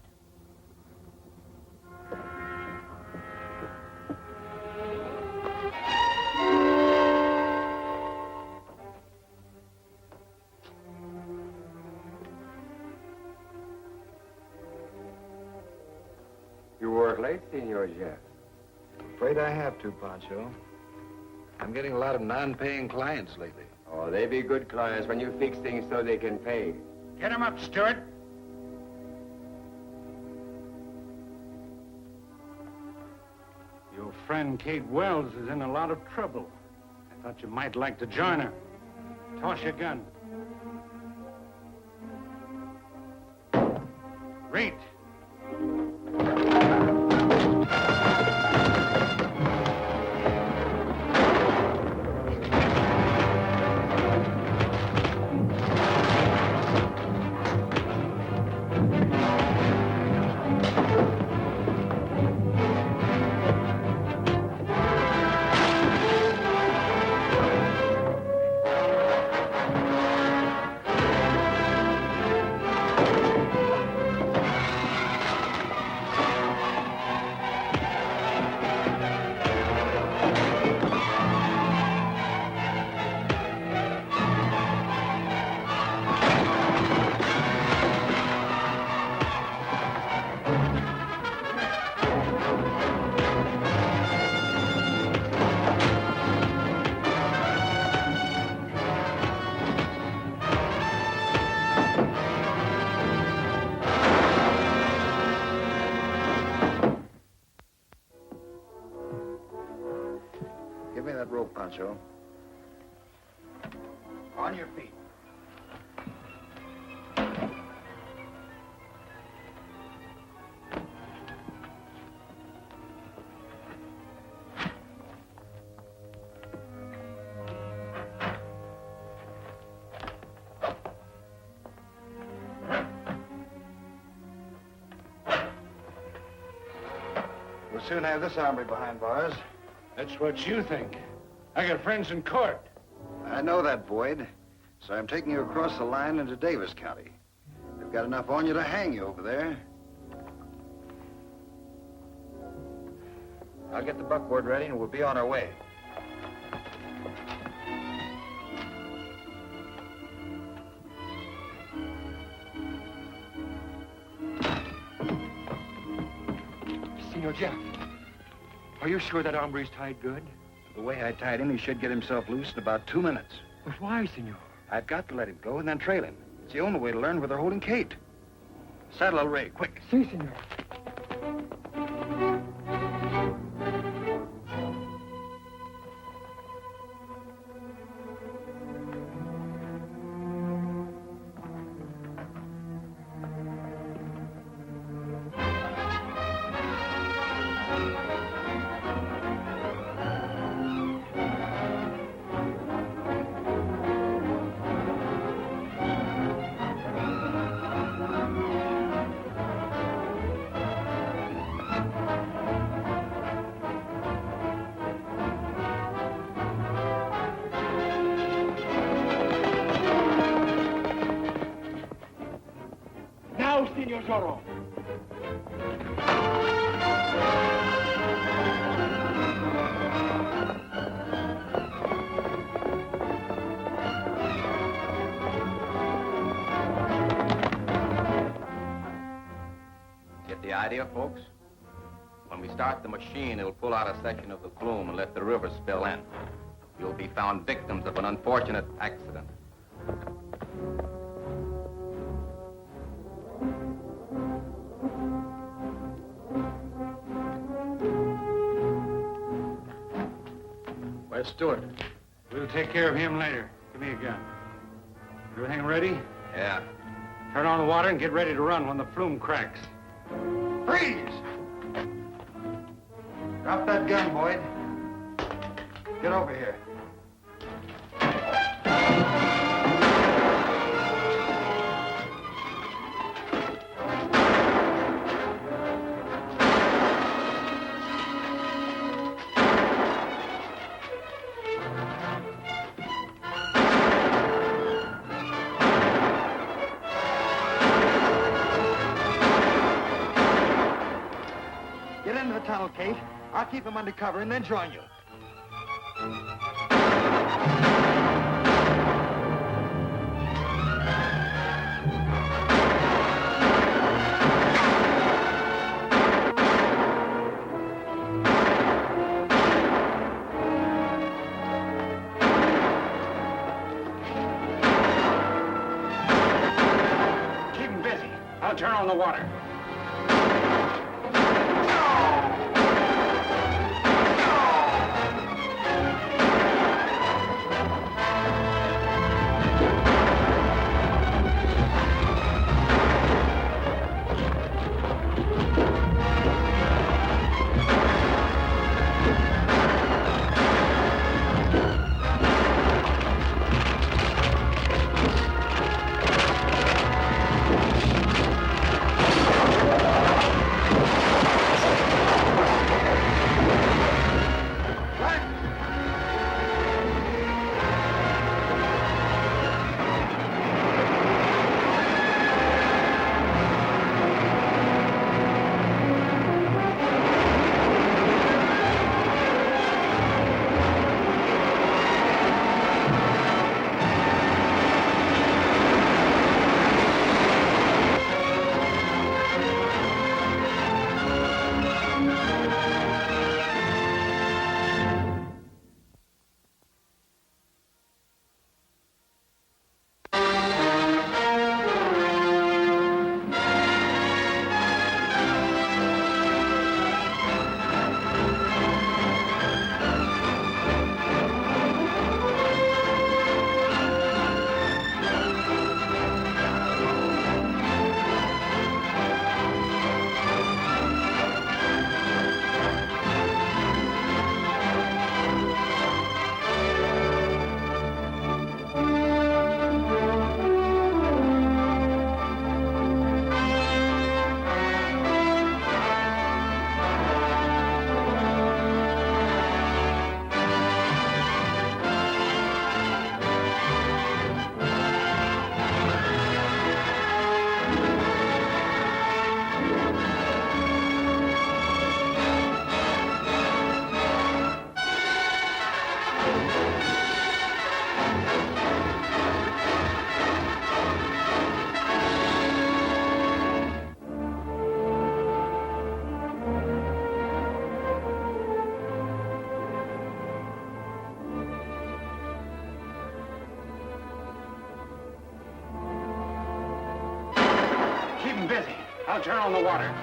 You work late, Senor Jeff. Afraid I have to, Pancho. I'm getting a lot of non-paying clients lately. Oh, they be good clients when you fix things so they can pay. Get him up, Stewart. Your friend Kate Wells is in a lot of trouble. I thought you might like to join her. Toss your gun. Great. Pancho. On your feet. We'll soon have this hombre behind bars. That's what you think. I got friends in court. I know that, Boyd. So I'm taking you across the line into Davis County. They've got enough on you to hang you over there. I'll get the buckboard ready and we'll be on our way. Senor Jeff, are you sure that hombre's tied good? The way I tied him, he should get himself loose in about 2 minutes. But why, senor? I've got to let him go and then trail him. It's the only way to learn where they're holding Kate. Saddle El Rey, quick. Si, senor. Now, Senor Zorro. Get the idea, folks? When we start the machine, it'll pull out a section of the flume and let the river spill in. You'll be found victims of an unfortunate accident. Where's Stewart? We'll take care of him later. Give me a gun. Everything ready? Yeah. Turn on the water and get ready to run when the flume cracks. Freeze! Drop that gun, Boyd. Get over here. Get into the tunnel, Kate. I'll keep him under cover and then join you. Keep him busy. I'll turn on the water. I'll turn on the water.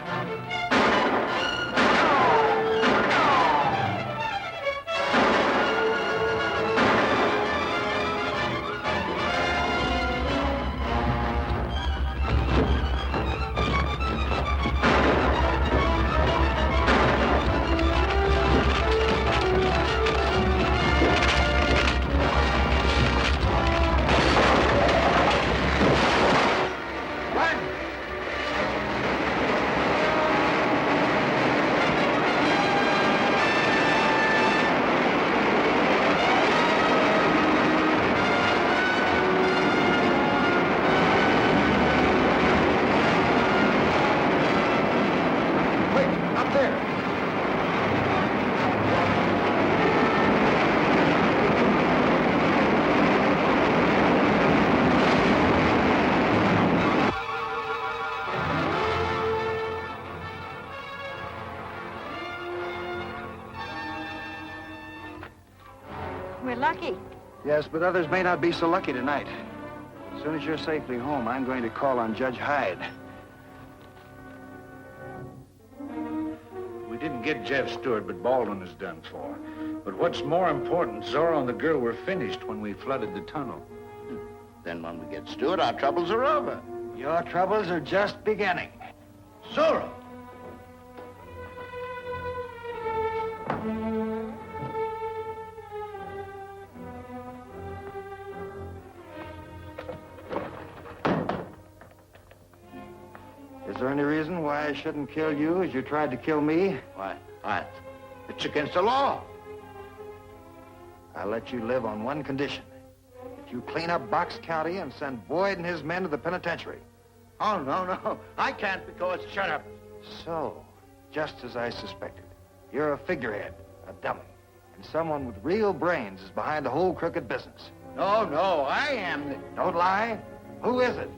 We're lucky. Yes, but others may not be so lucky tonight. As soon as you're safely home, I'm going to call on Judge Hyde. We didn't get Jeff Stewart, but Baldwin is done for. But what's more important, Zorro and the girl were finished when we flooded the tunnel. Then when we get Stewart, our troubles are over. Your troubles are just beginning. Zorro! Is there any reason why I shouldn't kill you as you tried to kill me? Why? It's against the law. I'll let you live on one condition. That you clean up Box County and send Boyd and his men to the penitentiary. Oh, no. I can't because... Shut up. So, just as I suspected, you're a figurehead, a dummy, and someone with real brains is behind the whole crooked business. No, I am the... Don't lie. Who is it?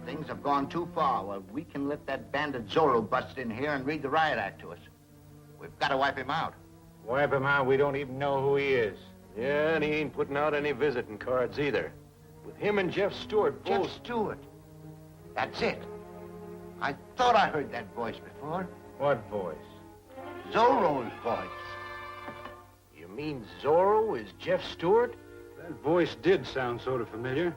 Things have gone too far. Well, we can let that bandit Zorro bust in here and read the riot act to us. We've got to wipe him out. Wipe him out? We don't even know who he is. Yeah, and he ain't putting out any visiting cards either. With him and Jeff Stewart both... Jeff Stewart. That's it. I thought I heard that voice before. What voice? Zorro's voice. You mean Zorro is Jeff Stewart? That voice did sound sort of familiar.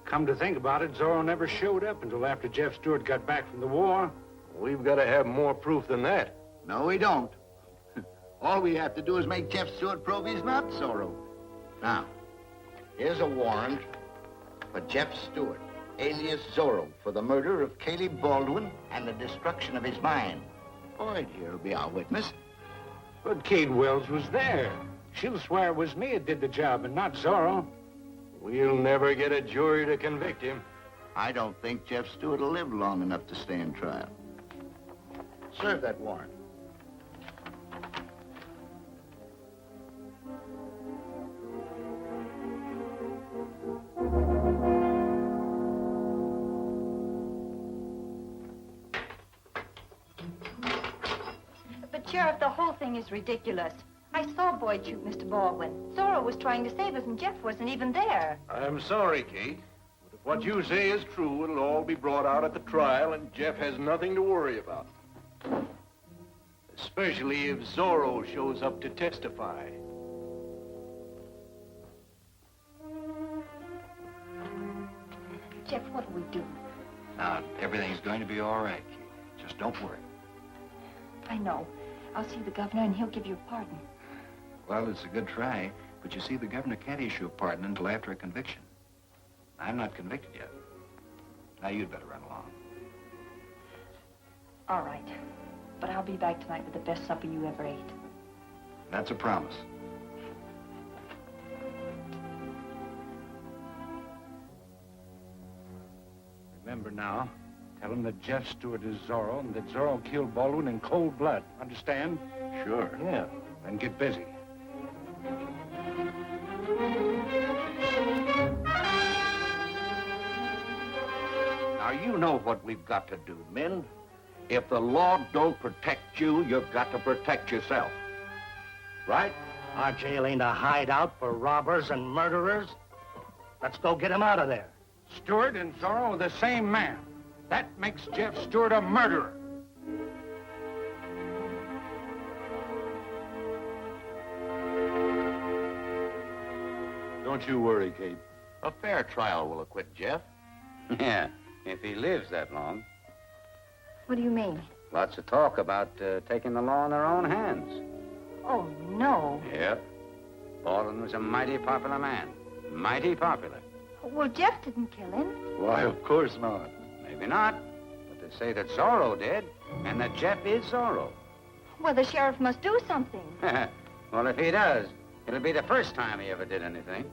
Come to think about it, Zorro never showed up until after Jeff Stewart got back from the war. We've got to have more proof than that. No, we don't. All we have to do is make Jeff Stewart prove he's not Zorro. Now, here's a warrant for Jeff Stewart, alias Zorro, for the murder of Caleb Baldwin and the destruction of his mine. Boyd here will be our witness. But Kate Wells was there. She'll swear it was me that did the job and not Zorro. We'll never get a jury to convict him. I don't think Jeff Stewart will live long enough to stand trial. Serve that warrant. But, Sheriff, the whole thing is ridiculous. I saw Boyd shoot Mr. Baldwin. Zorro was trying to save us, and Jeff wasn't even there. I'm sorry, Kate. But if what you say is true, it'll all be brought out at the trial, and Jeff has nothing to worry about. Especially if Zorro shows up to testify. Jeff, what do we do? Now, everything's going to be all right, Kate. Just don't worry. I know. I'll see the governor, and he'll give you a pardon. Well, it's a good try, but you see, the governor can't issue a pardon until after a conviction. I'm not convicted yet. Now, you'd better run along. All right. But I'll be back tonight with the best supper you ever ate. That's a promise. Remember now, tell him that Jeff Stewart is Zorro and that Zorro killed Baldwin in cold blood. Understand? Sure. Yeah. Then get busy. Now, you know what we've got to do, men. If the law don't protect you, you've got to protect yourself. Right? Our jail ain't a hideout for robbers and murderers. Let's go get him out of there. Stewart and Zorro are the same man. That makes Jeff Stewart a murderer. Don't you worry, Kate. A fair trial will acquit Jeff. Yeah, if he lives that long. What do you mean? Lots of talk about taking the law in their own hands. Oh, no. Yep. Baldwin was a mighty popular man. Mighty popular. Well, Jeff didn't kill him. Why, of course not. Maybe not, but they say that Zorro did, and that Jeff is Zorro. Well, the sheriff must do something. Well, if he does, it'll be the first time he ever did anything.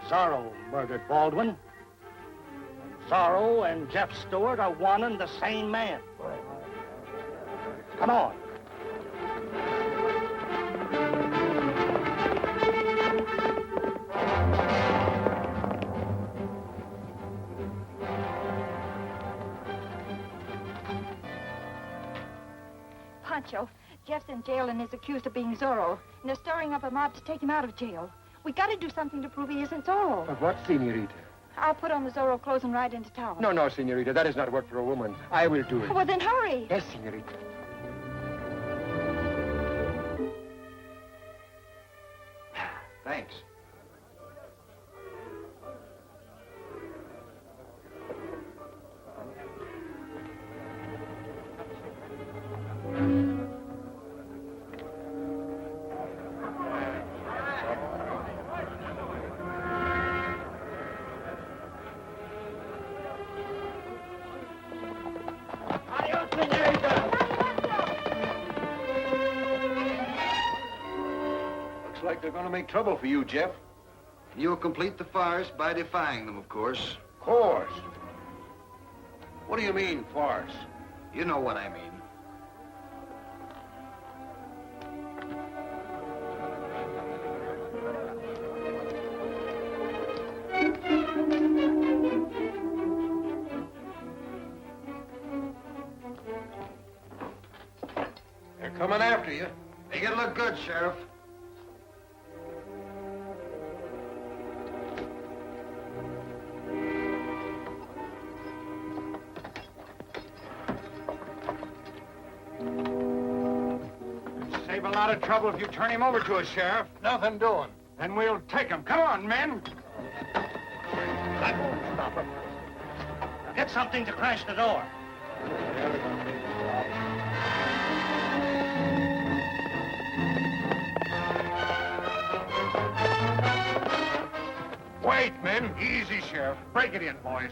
Zorro murdered Baldwin. And Zorro and Jeff Stewart are one and the same man. Come on. Pancho, Jeff's in jail and is accused of being Zorro. And they're stirring up a mob to take him out of jail. We got to do something to prove he isn't Zorro. But what, Senorita? I'll put on the Zorro clothes and ride into town. No, Senorita, that is not work for a woman. I will do it. Well, then hurry. Yes, Senorita. Thanks. Looks like they're going to make trouble for you, Jeff. You'll complete the farce by defying them, of course. Course. What do you mean, farce? You know what I mean. They're coming after you. Make it look good, Sheriff. Save a lot of trouble if you turn him over to us, Sheriff. Nothing doing. Then we'll take him. Come on, men. I won't stop him. Now get something to crash the door. Wait, men. Easy, Sheriff. Break it in, boys.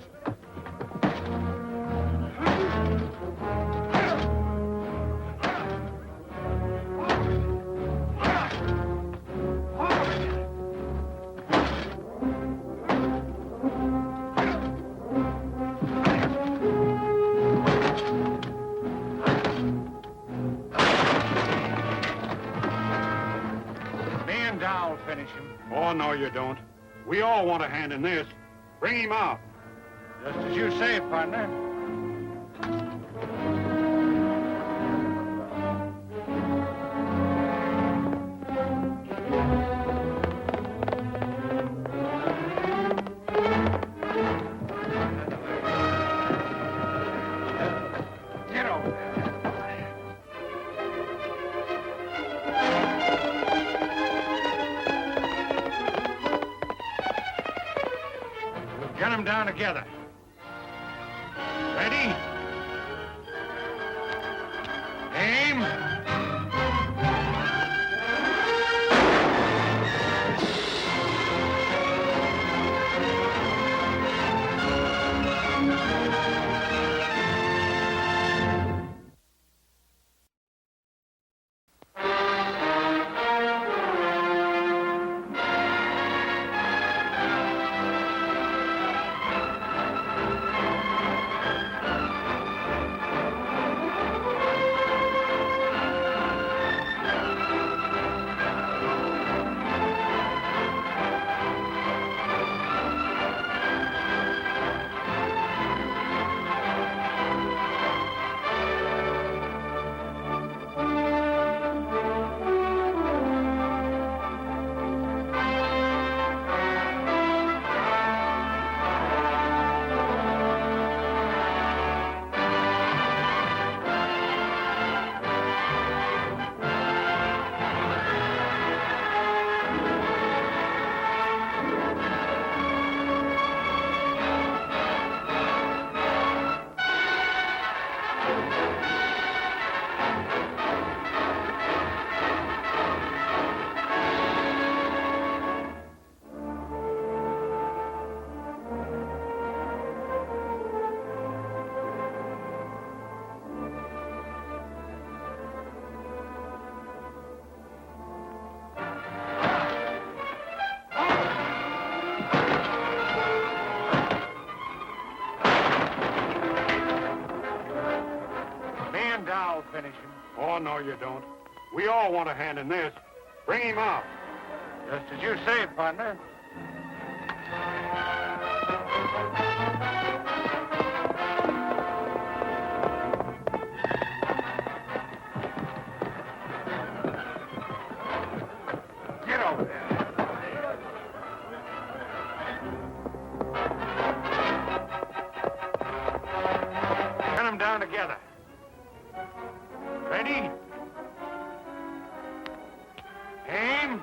Me and Dow will finish him. Oh, no, you don't. We all want a hand in this. Bring him out. Just as you say, partner. Get over there. We'll get them down together. Ready? Aim. I'll finish him. Oh, no, you don't. We all want a hand in this. Bring him out. Just as you say, partner. Get over there. Get them down together. Ready? Aim.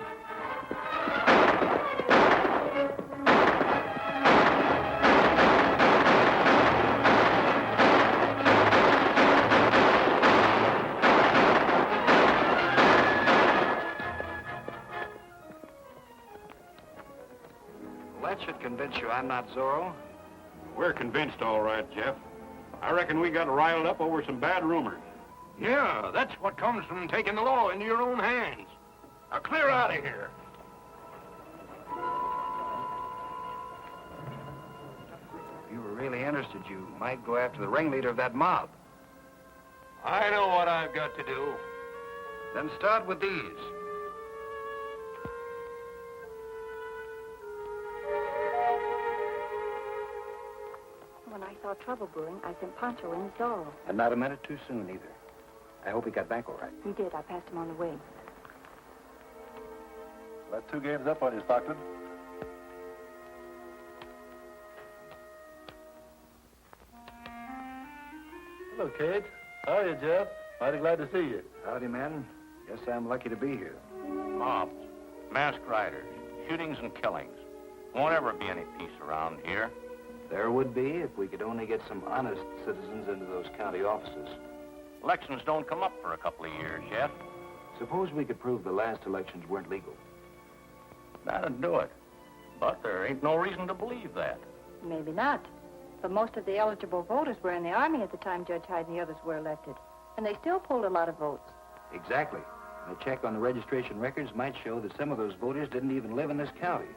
Well, that should convince you I'm not Zorro. We're convinced, all right, Jeff. I reckon we got riled up over some bad rumors. Yeah, that's what comes from taking the law into your own hands. Now clear out of here. If you were really interested, you might go after the ringleader of that mob. I know what I've got to do. Then start with these. When I saw trouble brewing, I sent Pancho in Zorro. And not a minute too soon, either. I hope he got back all right. He did. I passed him on the way. That's 2 games up on you, Stockton. Hello, Kate. How are you, Jeff? Mighty glad to see you. Howdy, man. Guess I'm lucky to be here. Mobs, masked riders, shootings and killings. Won't ever be any peace around here. There would be if we could only get some honest citizens into those county offices. Elections don't come up for a couple of years yet. Suppose we could prove the last elections weren't legal. That'd do it. But there ain't no reason to believe that. Maybe not. But most of the eligible voters were in the Army at the time Judge Hyde and the others were elected. And they still polled a lot of votes. Exactly. And a check on the registration records might show that some of those voters didn't even live in this county.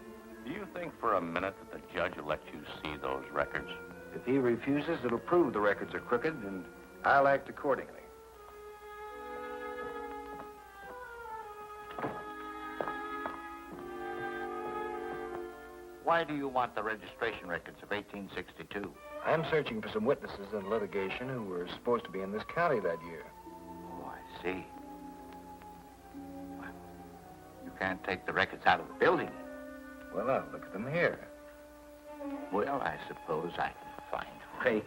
Do you think for a minute that the judge will let you see those records? If he refuses, it'll prove the records are crooked, and I'll act accordingly. Why do you want the registration records of 1862? I'm searching for some witnesses in litigation who were supposed to be in this county that year. Oh, I see. Well, you can't take the records out of the building. Well, I'll look at them here. Well, I suppose I can find a way.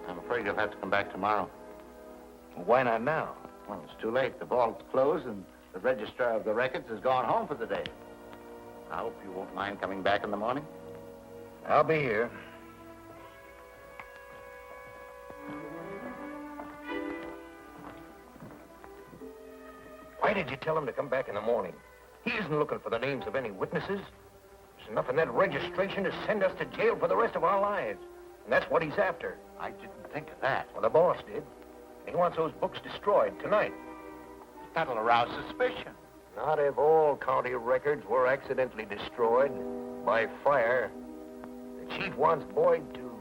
I'm afraid you'll have to come back tomorrow. Well, why not now? Well, it's too late. The vault's closed and the registrar of the records has gone home for the day. I hope you won't mind coming back in the morning. I'll be here. Why did you tell him to come back in the morning? He isn't looking for the names of any witnesses. There's enough in that registration to send us to jail for the rest of our lives. And that's what he's after. I didn't think of that. Well, the boss did. He wants those books destroyed tonight. That'll arouse suspicion. Not if all county records were accidentally destroyed by fire. The chief wants Boyd to...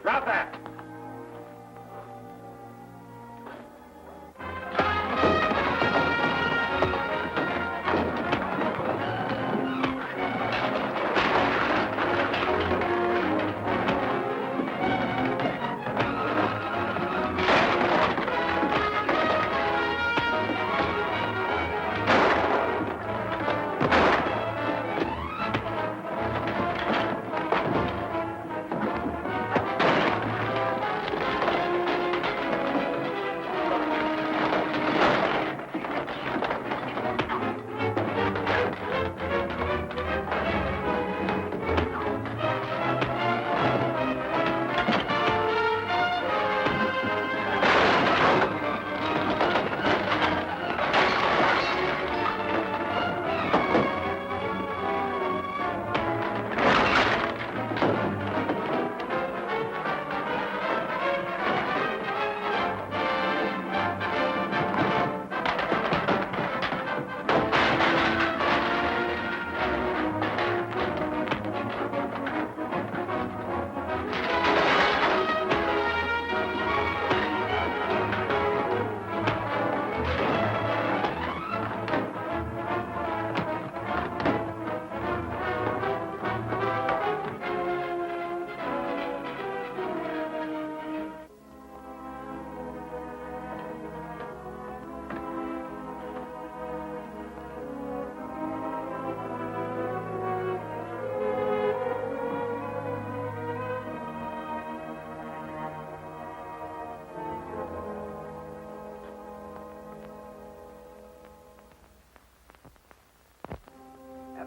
Drop that!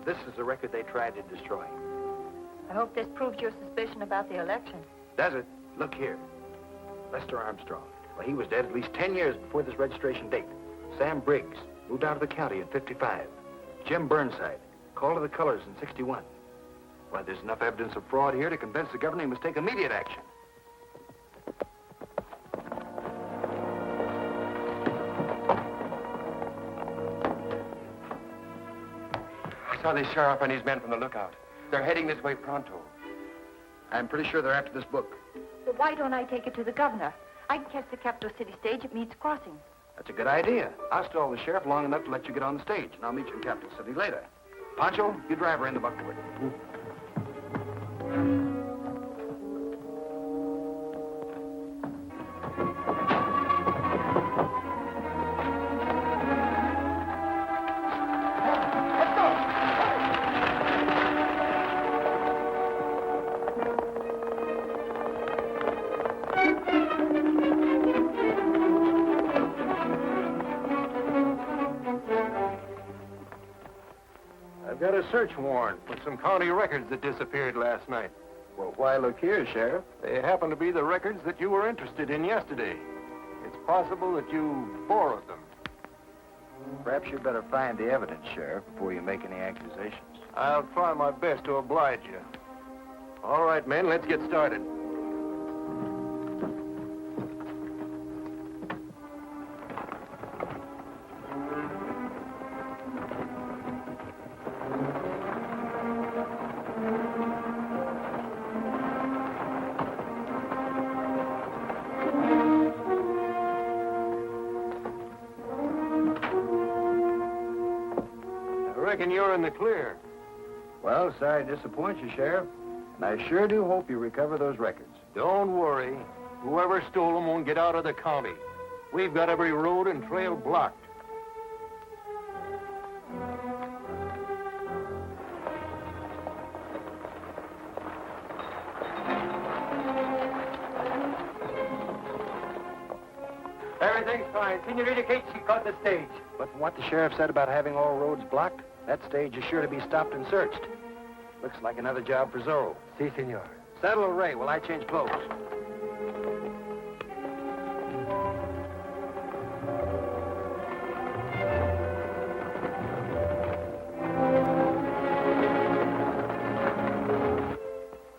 This is the record they tried to destroy. I hope this proves your suspicion about the election. Does it? Look here. Lester Armstrong. Well, he was dead at least 10 years before this registration date. Sam Briggs moved out of the county in 55. Jim Burnside called to the colors in 61. Well, there's enough evidence of fraud here to convince the governor he must take immediate action. just saw the sheriff and his men from the lookout. They're heading this way pronto. I'm pretty sure they're after this book. Well, why don't I take it to the governor? I can catch the capital city stage at Meade's Crossing. That's a good idea. I'll stall the sheriff long enough to let you get on the stage, and I'll meet you in Capital City later. Pancho, you drive her into Buckwood. I've got a search warrant for some county records that disappeared last night. Well, why, look here, Sheriff. They happen to be the records that you were interested in yesterday. It's possible that you borrowed them. Perhaps you'd better find the evidence, Sheriff, before you make any accusations. I'll try my best to oblige you. All right, men, let's get started. I reckon you're in the clear. Well, sorry to disappoint you, Sheriff. And I sure do hope you recover those records. Don't worry. Whoever stole them won't get out of the county. We've got every road and trail blocked. Everything's fine. Senorita Kate, she caught the stage. But from what the sheriff said about having all roads blocked, that stage is sure to be stopped and searched. Looks like another job for Zorro. Si, senor. Saddle Ray while I change clothes.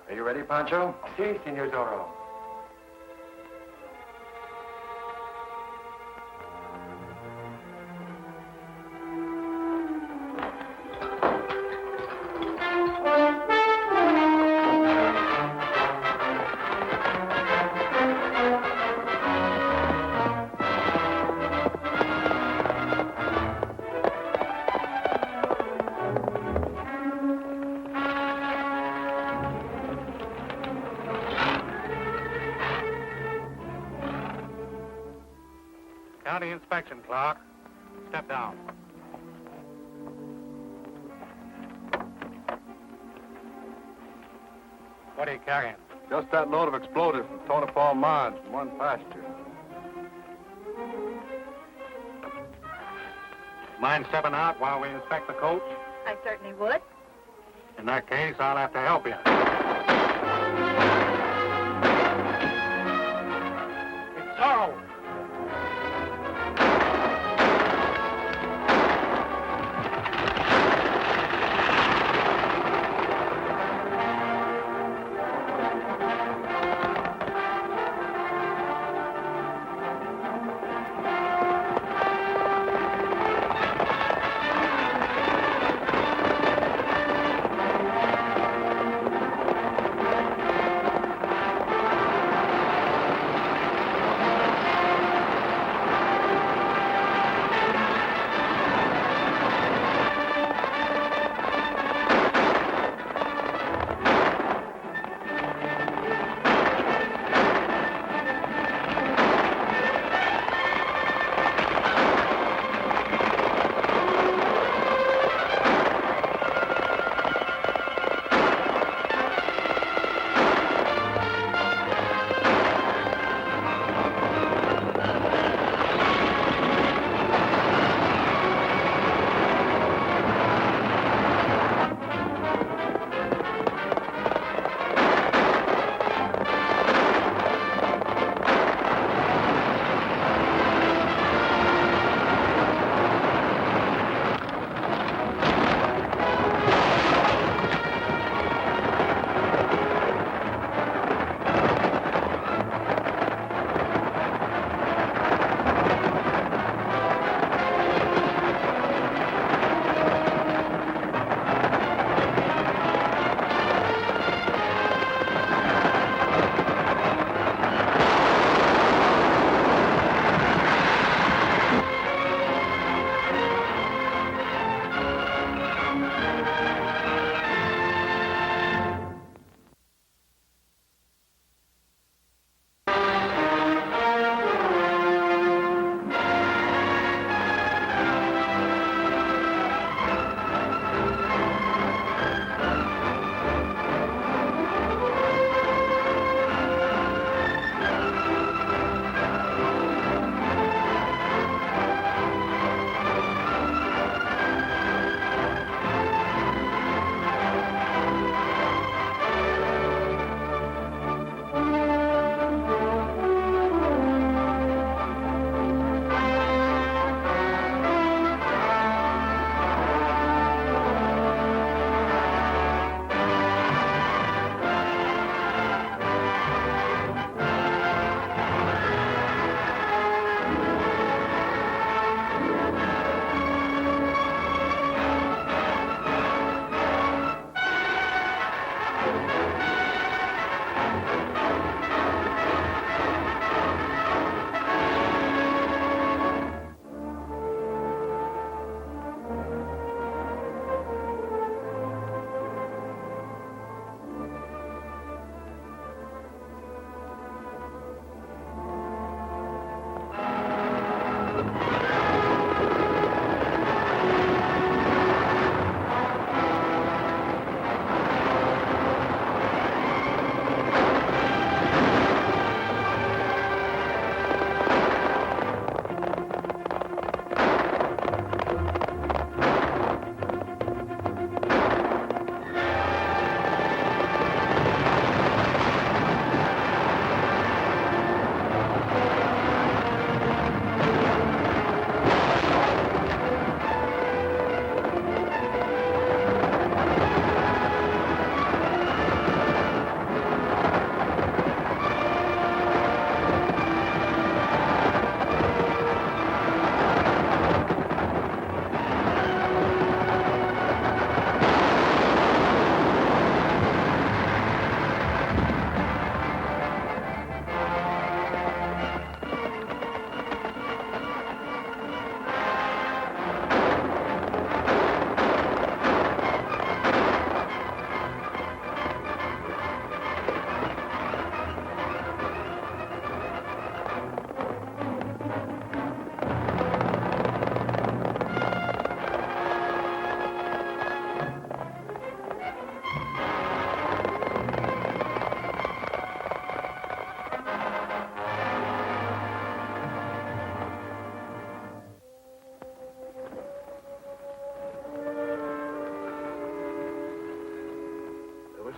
Are you ready, Pancho? Si, senor Zorro. County inspection, Clark. Step down. What are you carrying? Just that load of explosives from Tonopah Mines from one pasture. Mind stepping out while we inspect the coach? I certainly would. In that case, I'll have to help you. It's Zorro.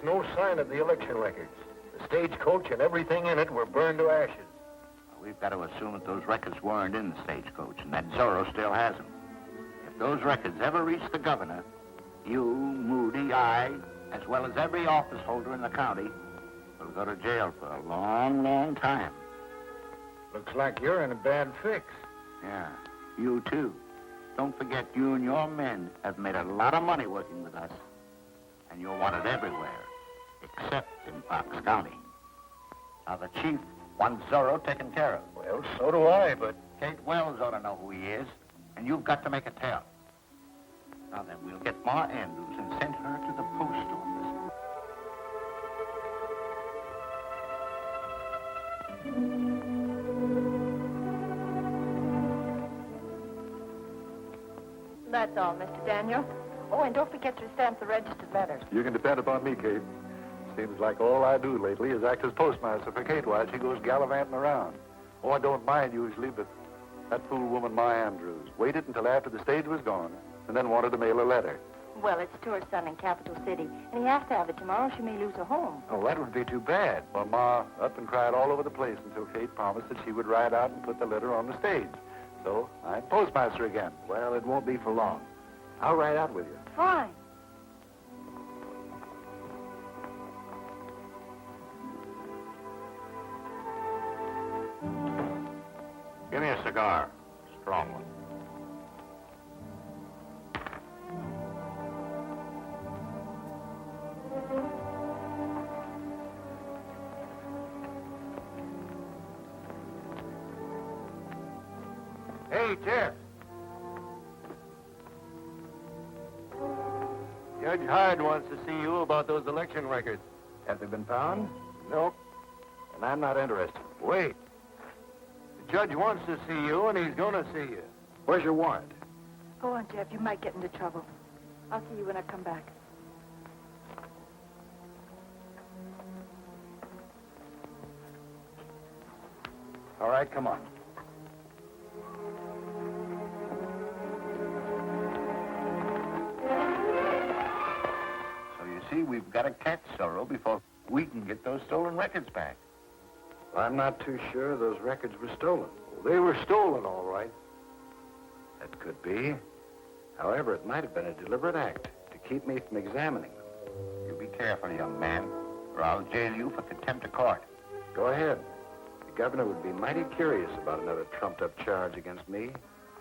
no sign of the election records. The stagecoach and everything in it were burned to ashes. We've got to assume that those records weren't in the stagecoach and that Zorro still has them. If those records ever reach the governor, you, Moody, I, as well as every office holder in the county, will go to jail for a long, long time. Looks like you're in a bad fix. Yeah, you too. Don't forget you and your men have made a lot of money working with us. And you're wanted everywhere, except in Fox County. Now, the chief wants Zorro taken care of. Well, so do I, but... Kate Wells ought to know who he is, and you've got to make a tell. Now then, we'll get Ma Andrews and send her to the post office. That's all, Mr. Daniel. Oh, and don't forget to stamp the registered letters. You can depend upon me, Kate. Seems like all I do lately is act as postmaster for Kate while she goes gallivanting around. Oh, I don't mind usually, but that fool woman, Ma Andrews, waited until after the stage was gone and then wanted to mail a letter. Well, it's Stewart's son in Capital City, and he has to have it tomorrow. She may lose her home. Oh, that would be too bad. Well, Ma up and cried all over the place until Kate promised that she would ride out and put the letter on the stage. So I'm postmaster again. Well, it won't be for long. I'll ride out with you. Fine. Give me a cigar. Strong one. Hey, Jeff. Judge Hyde wants to see you about those election records. Have they been found? Nope. And I'm not interested. Wait. The judge wants to see you, and he's going to see you. Where's your warrant? Go on, Jeff. You might get into trouble. I'll see you when I come back. All right, come on. So you see, we've got to catch Zorro before we can get those stolen records back. I'm not too sure those records were stolen. They were stolen, all right. That could be. However, it might have been a deliberate act to keep me from examining them. You be careful, young man, or I'll jail you for contempt of court. Go ahead. The governor would be mighty curious about another trumped-up charge against me.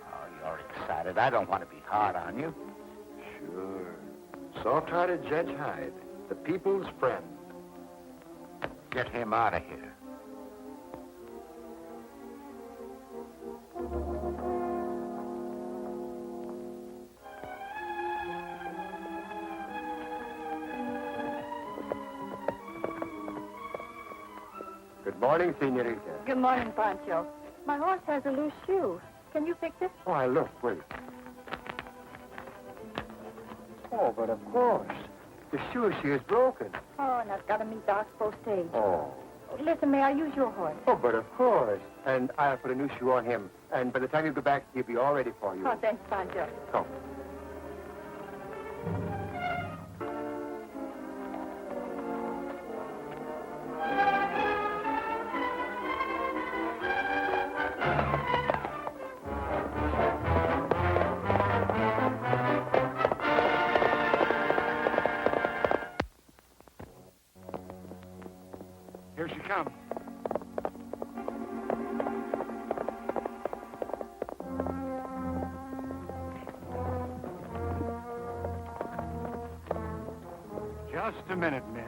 Oh, you're excited. I don't want to be hard on you. Sure. Soft-hearted Judge Hyde, the people's friend. Get him out of here. Good morning, Senorita. Good morning, Pancho. My horse has a loose shoe. Can you fix it? Why, look, wait. Oh, but of course. The shoe she is broken. Oh, and I've got to meet the Oxbow stage. Oh. Listen, may I use your horse? Oh, but of course. And I'll put a new shoe on him. And by the time you get back, he'll be all ready for you. Oh, thanks, Pancho. Come. Here she comes. Just a minute, miss.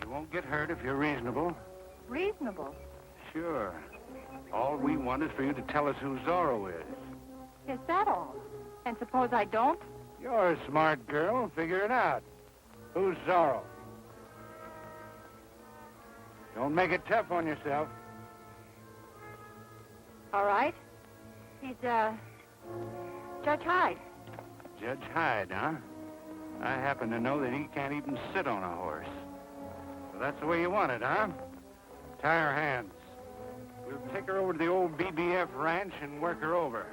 You won't get hurt if you're reasonable. Reasonable. Sure. All we want is for you to tell us who Zorro is. Is that all? And suppose I don't? You're a smart girl. Figure it out. Who's Zorro? Don't make it tough on yourself. All right. He's, Judge Hyde. Judge Hyde, huh? I happen to know that he can't even sit on a horse. So that's the way you want it, huh? Tie her hands. We'll take her over to the old BBF ranch and work her over.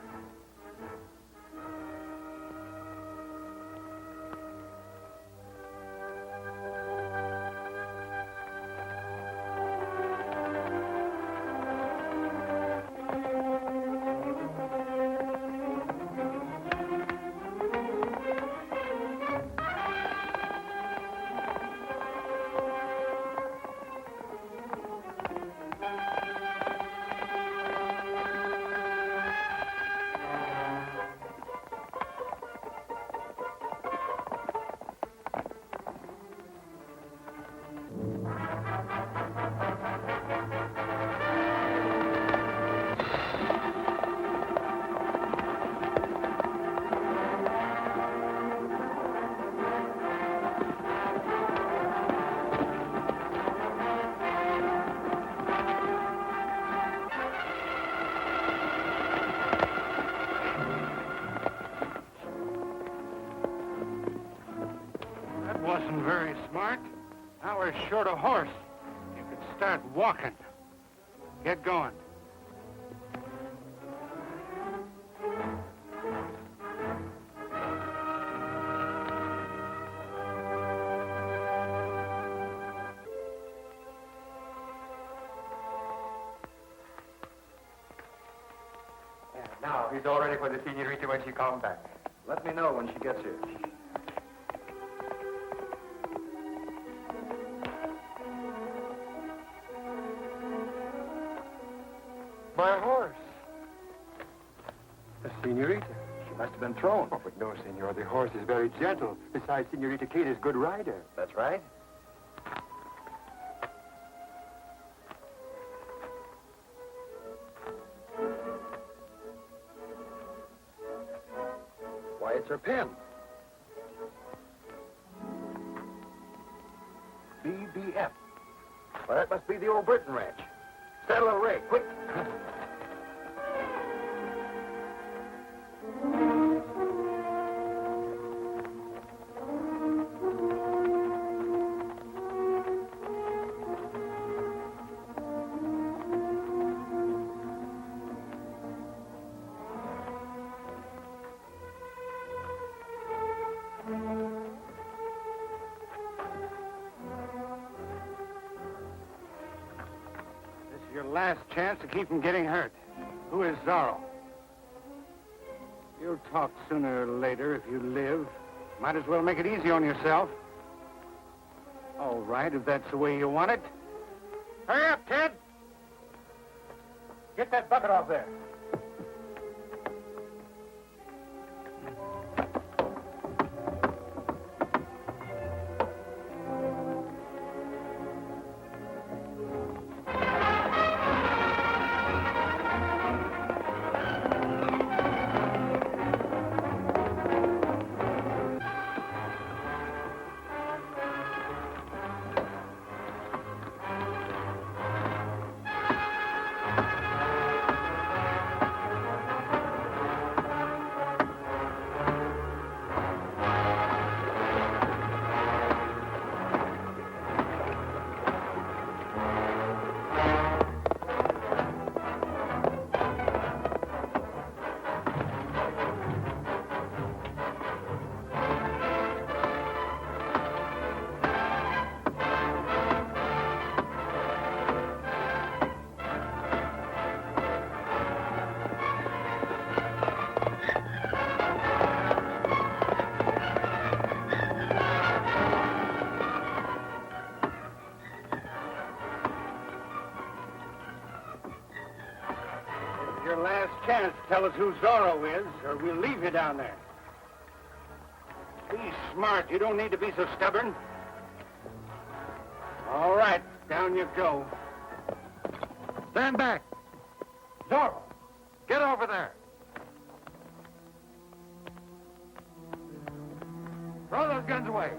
short a horse. You could start walking. Get going. Now, he's all ready for the senorita when she comes back. Let me know when she gets here. My horse. The senorita. She must have been thrown. Oh, but no, senor. The horse is very gentle. Besides, Senorita Kate is a good rider. That's right. Why, it's her pen. BBF. Well, that must be the old Burton ranch. Saddle a ray, quick. Your last chance to keep from getting hurt. Who is Zorro? You'll talk sooner or later if you live. Might as well make it easy on yourself. All right, if that's the way you want it. Hurry up, Ted! Get that bucket off there. Your last chance to tell us who Zorro is, or we'll leave you down there. Be smart. You don't need to be so stubborn. All right, down you go. Stand back. Zorro! Get over there. Throw those guns away.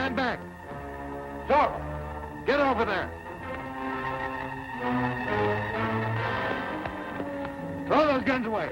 stand back. Zorro, get over there. Throw those guns away.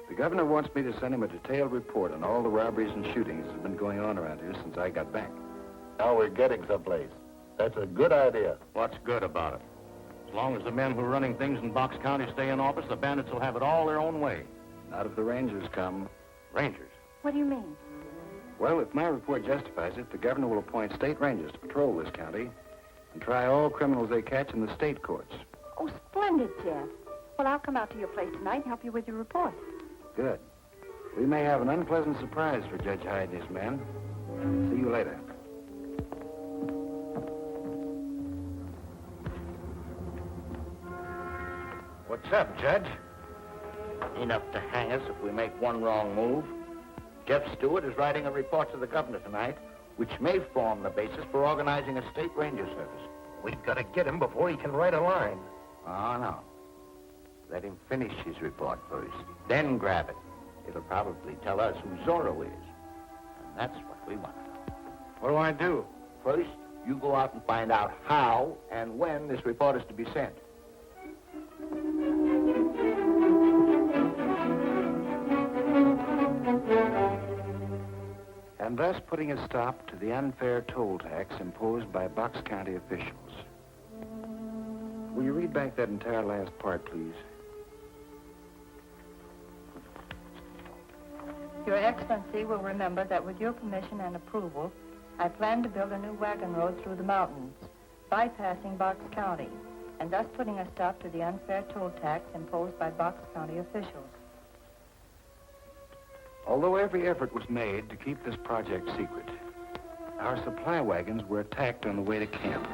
The governor wants me to send him a detailed report on all the robberies and shootings that have been going on around here since I got back. Now we're getting someplace. That's a good idea. What's good about it? As long as the men who are running things in Box County stay in office, the bandits will have it all their own way. Not if the Rangers come. Rangers? What do you mean? Well, if my report justifies it, the governor will appoint state rangers to patrol this county and try all criminals they catch in the state courts. Oh, splendid, Jeff. Well, I'll come out to your place tonight and help you with your report. Good. We may have an unpleasant surprise for Judge Hyde and his men. See you later. What's up, Judge? Enough to hang us if we make one wrong move. Jeff Stewart is writing a report to the governor tonight, which may form the basis for organizing a state ranger service. We've got to get him before he can write a line. Oh, no. Let him finish his report first, then grab it. It'll probably tell us who Zorro is. And that's what we want to know. What do I do? First, you go out and find out how and when this report is to be sent. And thus putting a stop to the unfair toll tax imposed by Box County officials. Will you read back that entire last part, please? Your Excellency will remember that with your permission and approval, I plan to build a new wagon road through the mountains, bypassing Box County, and thus putting a stop to the unfair toll tax imposed by Box County officials. Although every effort was made to keep this project secret, our supply wagons were attacked on the way to camp.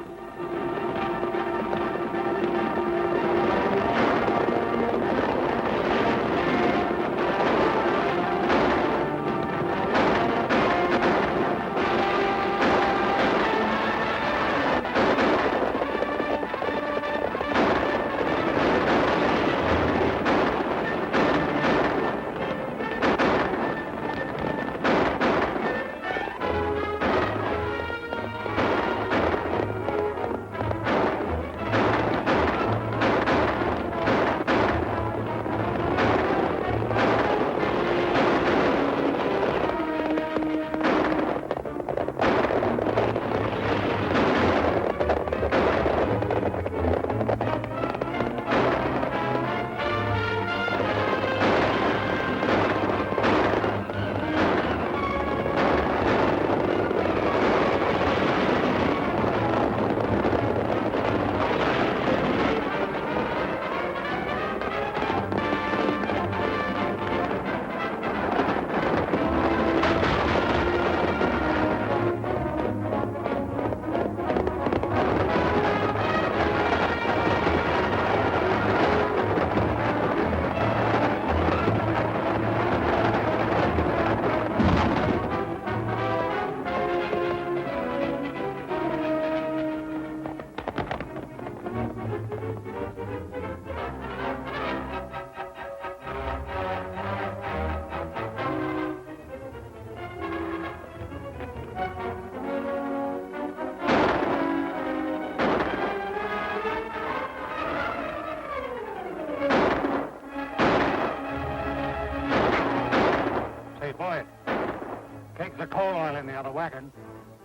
Kegs of coal oil in the other wagon.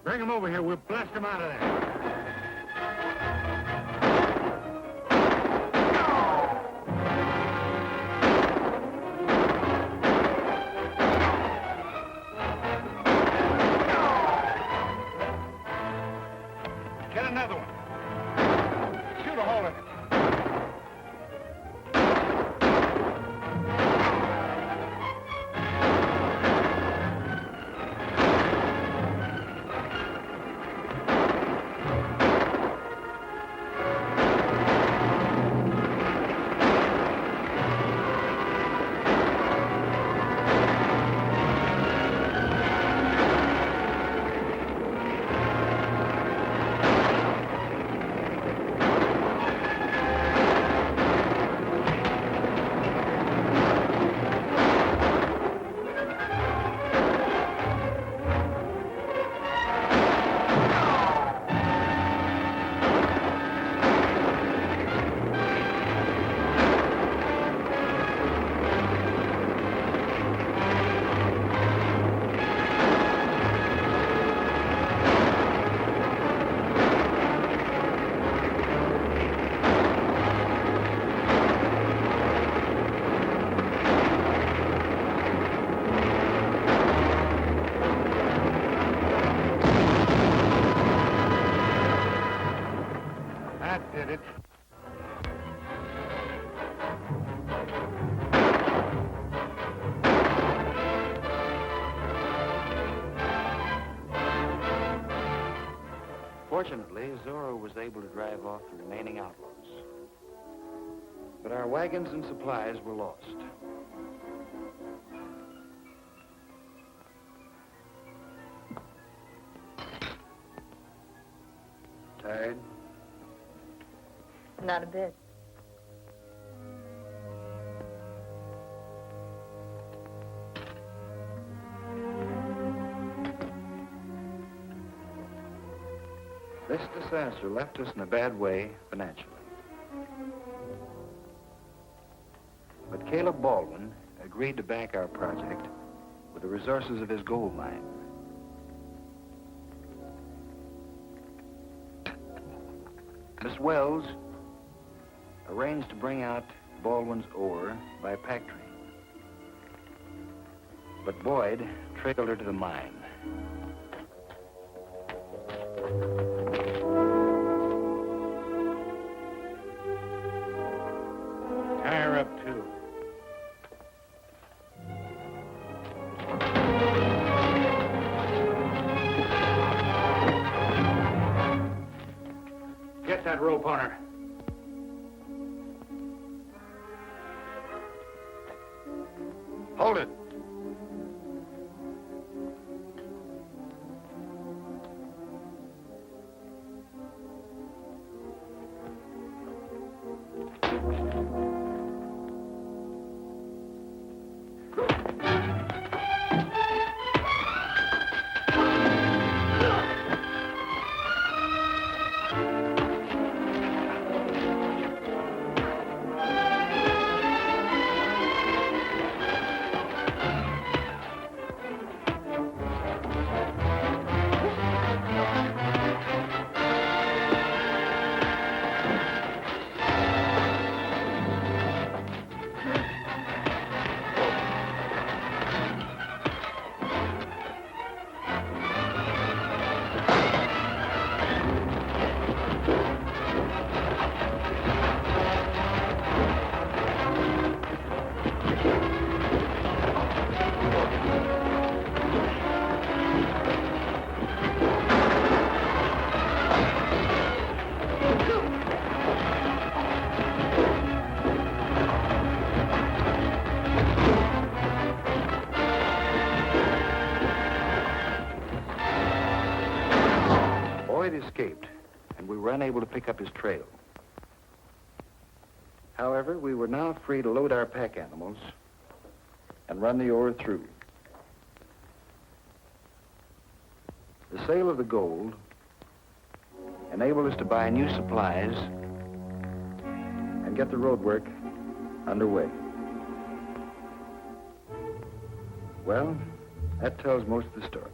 Bring them over here. We'll blast them out of there. Get another one. Shoot a hole in it. That did it. Fortunately, Zorro was able to drive off the remaining outlaws. But our wagons and supplies were lost. Tired? Not a bit. This disaster left us in a bad way financially. But Caleb Baldwin agreed to back our project with the resources of his gold mine. Miss Wells arranged to bring out Baldwin's ore by pack train. But Boyd trailed her to the mine. Tie her up, too. Get that rope on her. Hold it. Boyd escaped, and we were unable to pick up his trail. However, we were now free to load our pack animals and run the ore through. The sale of the gold enabled us to buy new supplies and get the road work underway. Well, That tells most of the story.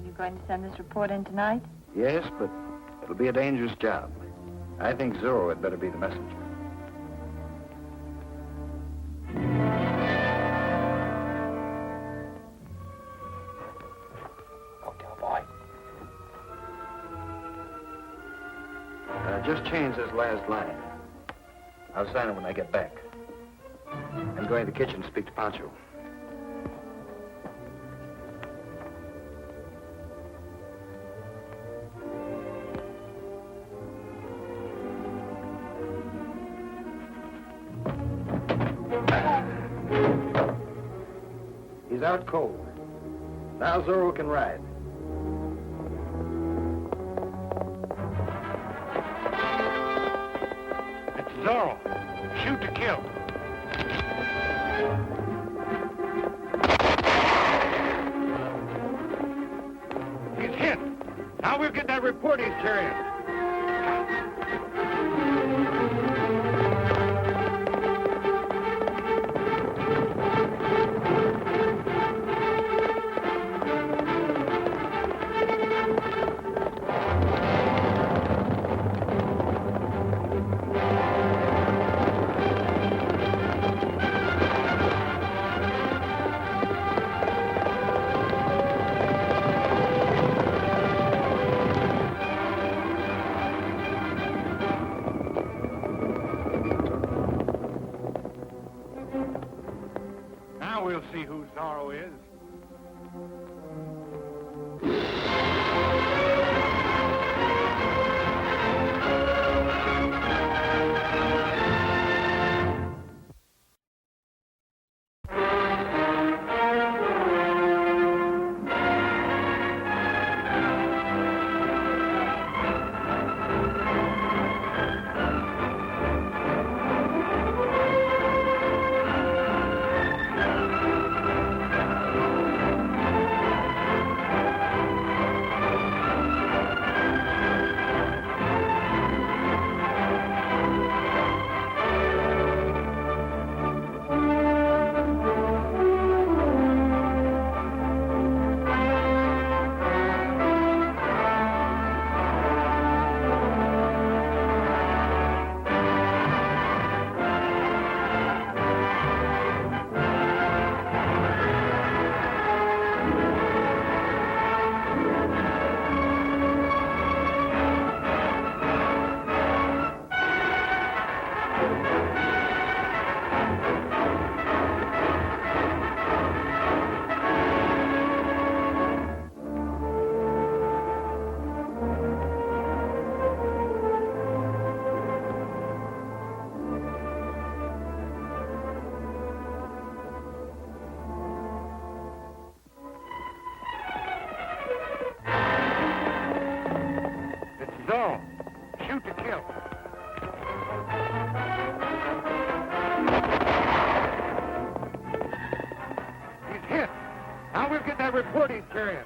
You going to send this report in tonight? Yes, but it'll be a dangerous job. I think Zorro had better be the messenger. Just change this last line. I'll sign it when I get back. I'm going to the kitchen to speak to Pancho. He's out cold. Now Zorro can ride. Zorro, shoot to kill. He's hit. Now we'll get that report he's carrying. Now we'll see who Zorro is. Zorro, shoot to kill. He's hit. Now we'll get that report he's carrying.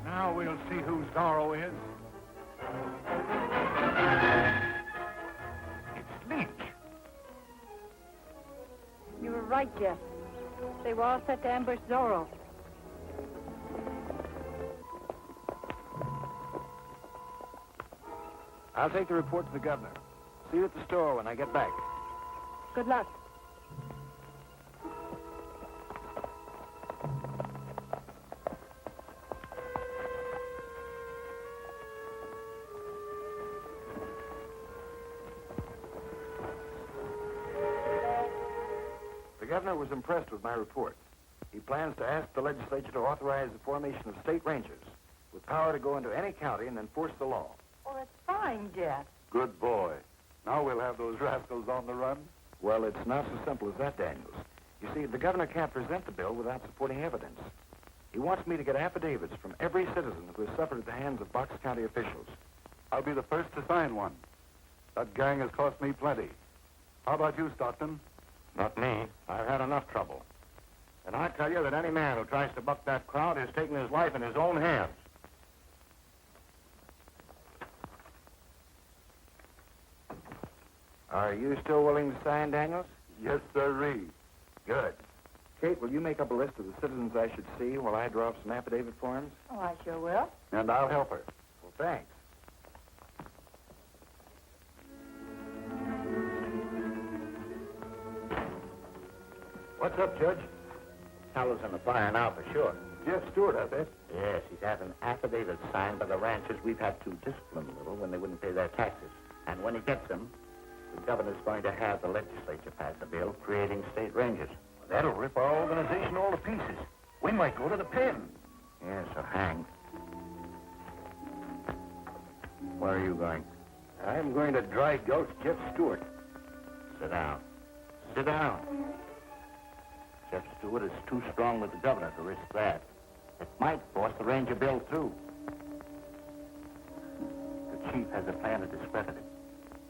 Now we'll see who Zorro is. It's Lynch. You were right, Jeff. They were all set to ambush Zorro. I'll take the report to the governor. See you at the store when I get back. Good luck. The governor was impressed with my report. He plans to ask the legislature to authorize the formation of state rangers with power to go into any county and enforce the law. Oh, that's fine, Jeff. Good boy. Now we'll have those rascals on the run. Well, it's not so simple as that, Daniels. You see, the governor can't present the bill without supporting evidence. He wants me to get affidavits from every citizen who has suffered at the hands of Box County officials. I'll be the first to sign one. That gang has cost me plenty. How about you, Stockton? Not me. I've had enough trouble. And I tell you that any man who tries to buck that crowd is taking his life in his own hands. Are you still willing to sign, Daniels? Yes, sirree. Good. Kate, will you make up a list of the citizens I should see while I draw up some affidavit forms? Oh, I sure will. And I'll help her. Well, thanks. What's up, Judge? Fellow's in the fire now for sure. Jeff Stewart, I bet. Yes, he's had an affidavit signed by the ranchers we've had to discipline a little when they wouldn't pay their taxes. And when he gets them, the governor's going to have the legislature pass a bill creating state rangers. That'll rip our organization all to pieces. We might go to the pen. Yes, or hanged. Where are you going? I'm going to dry gulch Jeff Stewart. Sit down. Sit down. Jeff Stewart is too strong with the governor to risk that. It might force the ranger bill through. The chief has a plan to discredit it.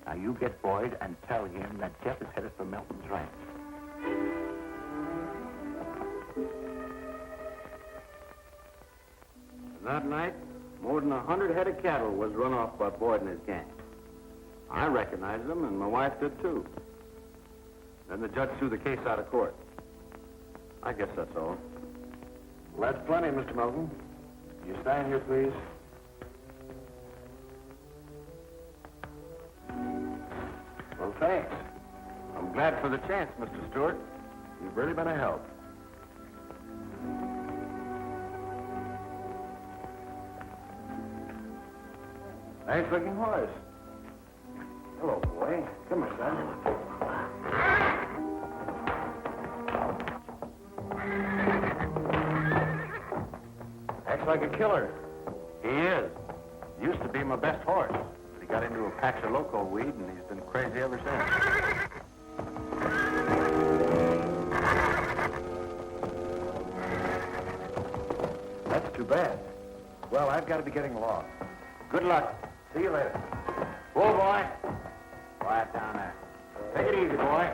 Now you get Boyd and tell him that Jeff is headed for Melton's ranch. That night, more than 100 head of cattle was run off by Boyd and his gang. I recognized them, and my wife did too. Then the judge threw the case out of court. I guess that's all. Well, that's plenty, Mr. Melton. You sign here, please. Well, thanks. I'm glad for the chance, Mr. Stewart. You've really been a help. Nice looking horse. Hello, boy. Come here, son. Acts like a killer. He is. Used to be my best horse. But he got into a patch of loco weed, and he's been crazy ever since. That's too bad. Well, I've got to be getting along. Good luck. See you later. Whoa, boy. Quiet down there. Take it easy, boy.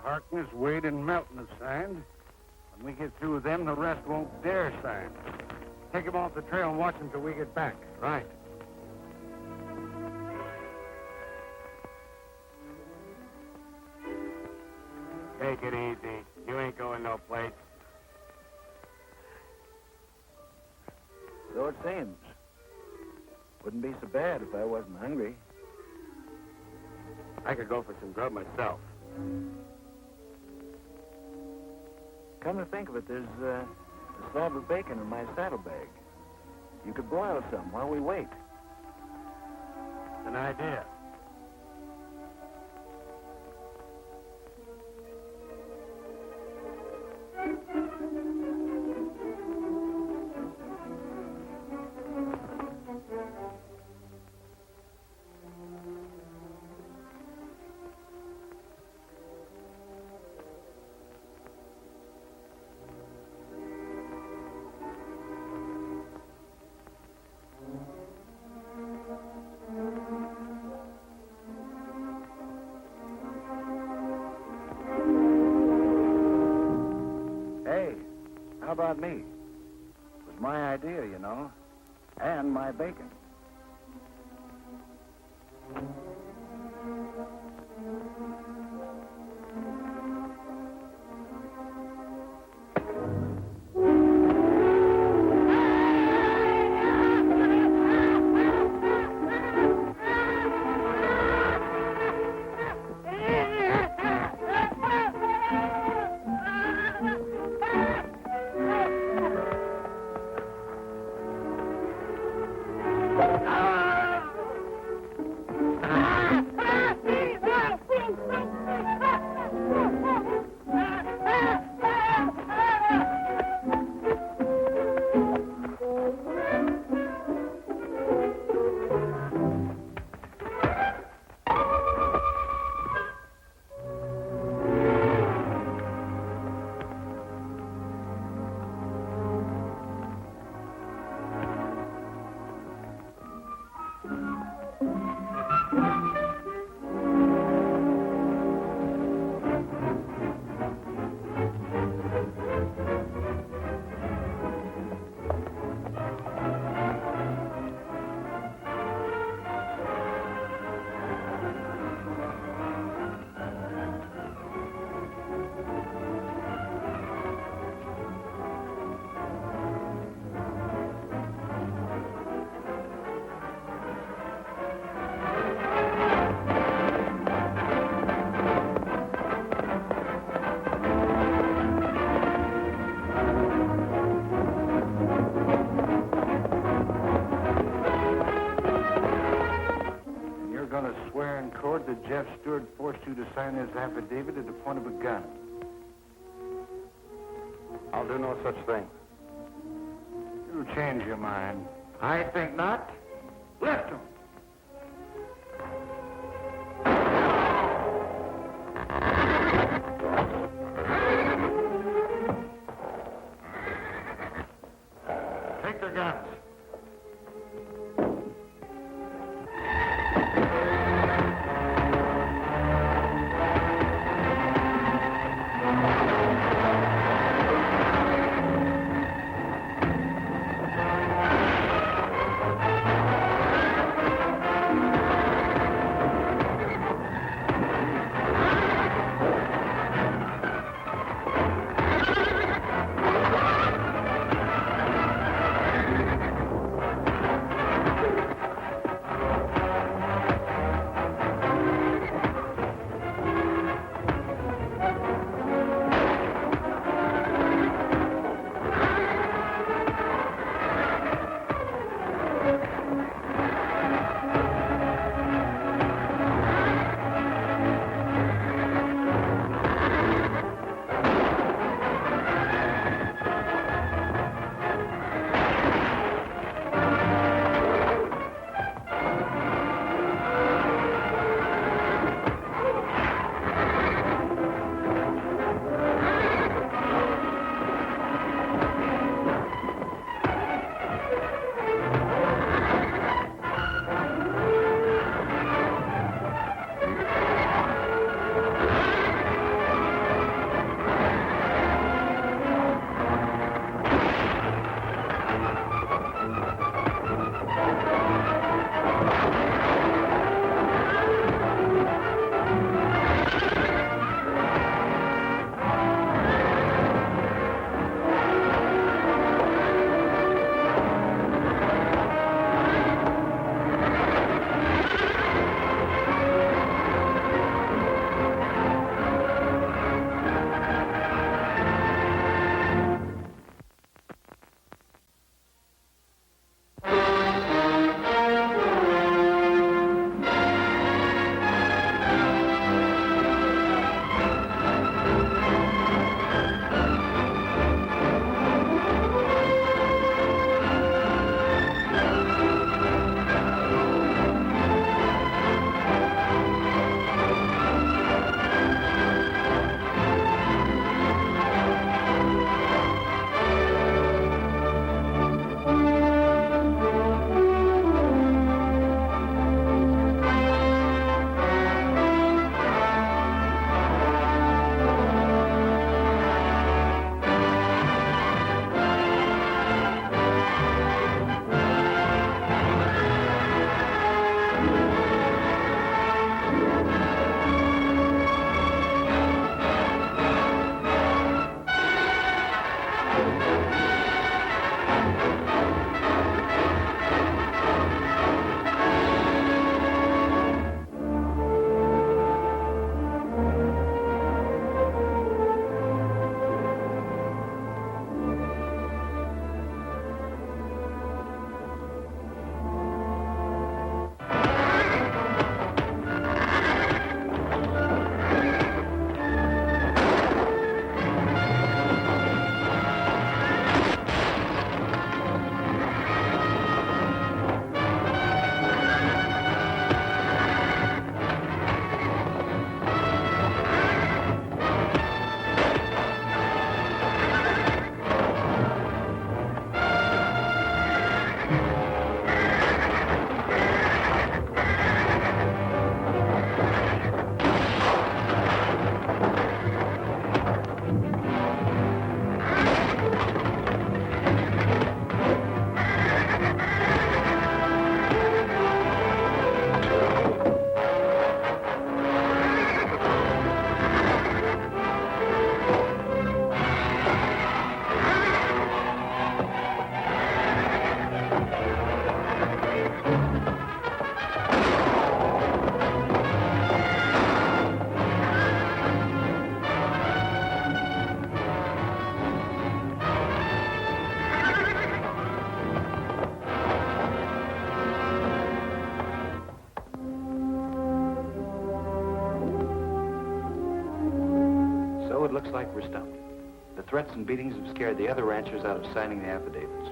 Harkness, Wade, and Melton have signed. When we get through with them, the rest won't dare sign. Take them off the trail and watch them till we get back. Right. Take it easy. You ain't going no place. So it seems. Wouldn't be so bad if I wasn't hungry. I could go for some grub myself. Come to think of it, there's a slab of bacon in my saddlebag. You could broil some while we wait. It's an idea. How about me? It was my idea, you know, and my bacon. That Jeff Stewart forced you to sign this affidavit at the point of a gun. I'll do no such thing. You change your mind. I think not. Lift him. Take their guns. looks like we're stumped. The threats and beatings have scared the other ranchers out of signing the affidavits.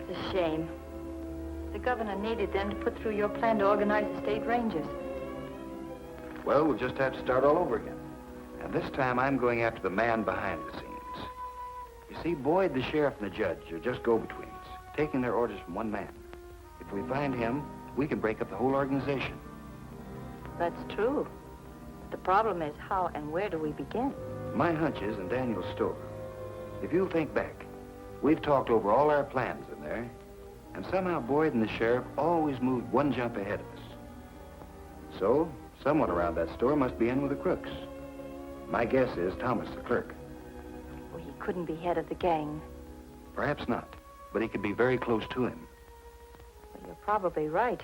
It's a shame. The governor needed them to put through your plan to organize the state rangers. Well, we'll just have to start all over again. And this time I'm going after the man behind the scenes. You see, Boyd, the sheriff, and the judge are just go-betweens, taking their orders from one man. If we find him, we can break up the whole organization. That's true. But the problem is how and where do we begin? My hunch is in Daniel's store. If you'll think back, we've talked over all our plans in there, and somehow Boyd and the sheriff always moved one jump ahead of us. So, someone around that store must be in with the crooks. My guess is Thomas, the clerk. Well, he couldn't be head of the gang. Perhaps not, but he could be very close to him. Well, you're probably right.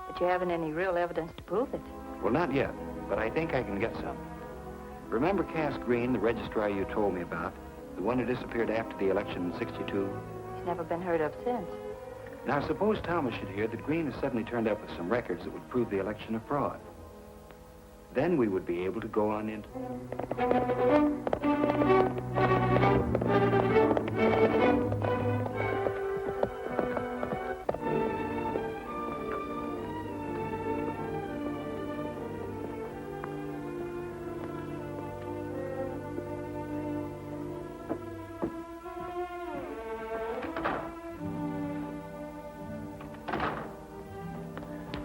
But you haven't any real evidence to prove it. Well, not yet, but I think I can get some. Remember Cass Green, the registrar you told me about? The one who disappeared after the election in '62? He's never been heard of since. Now, suppose Thomas should hear that Green has suddenly turned up with some records that would prove the election a fraud. Then we would be able to go on into...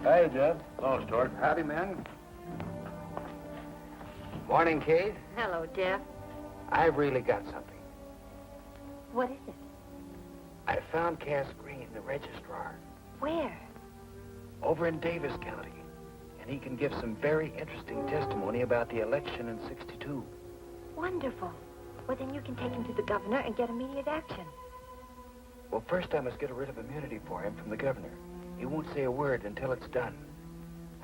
Hey, Jed. Hello, Stewart. Howdy, man. Morning, Kate. Hello, Jeff. I've really got something. What is it? I found Cass Green, the registrar, Where? over in Davis County. And he can give some very interesting testimony about the election in '62. Wonderful. Well, then you can take him to the governor and get immediate action. Well, first I must get rid of immunity for him from the governor. He won't say a word until it's done.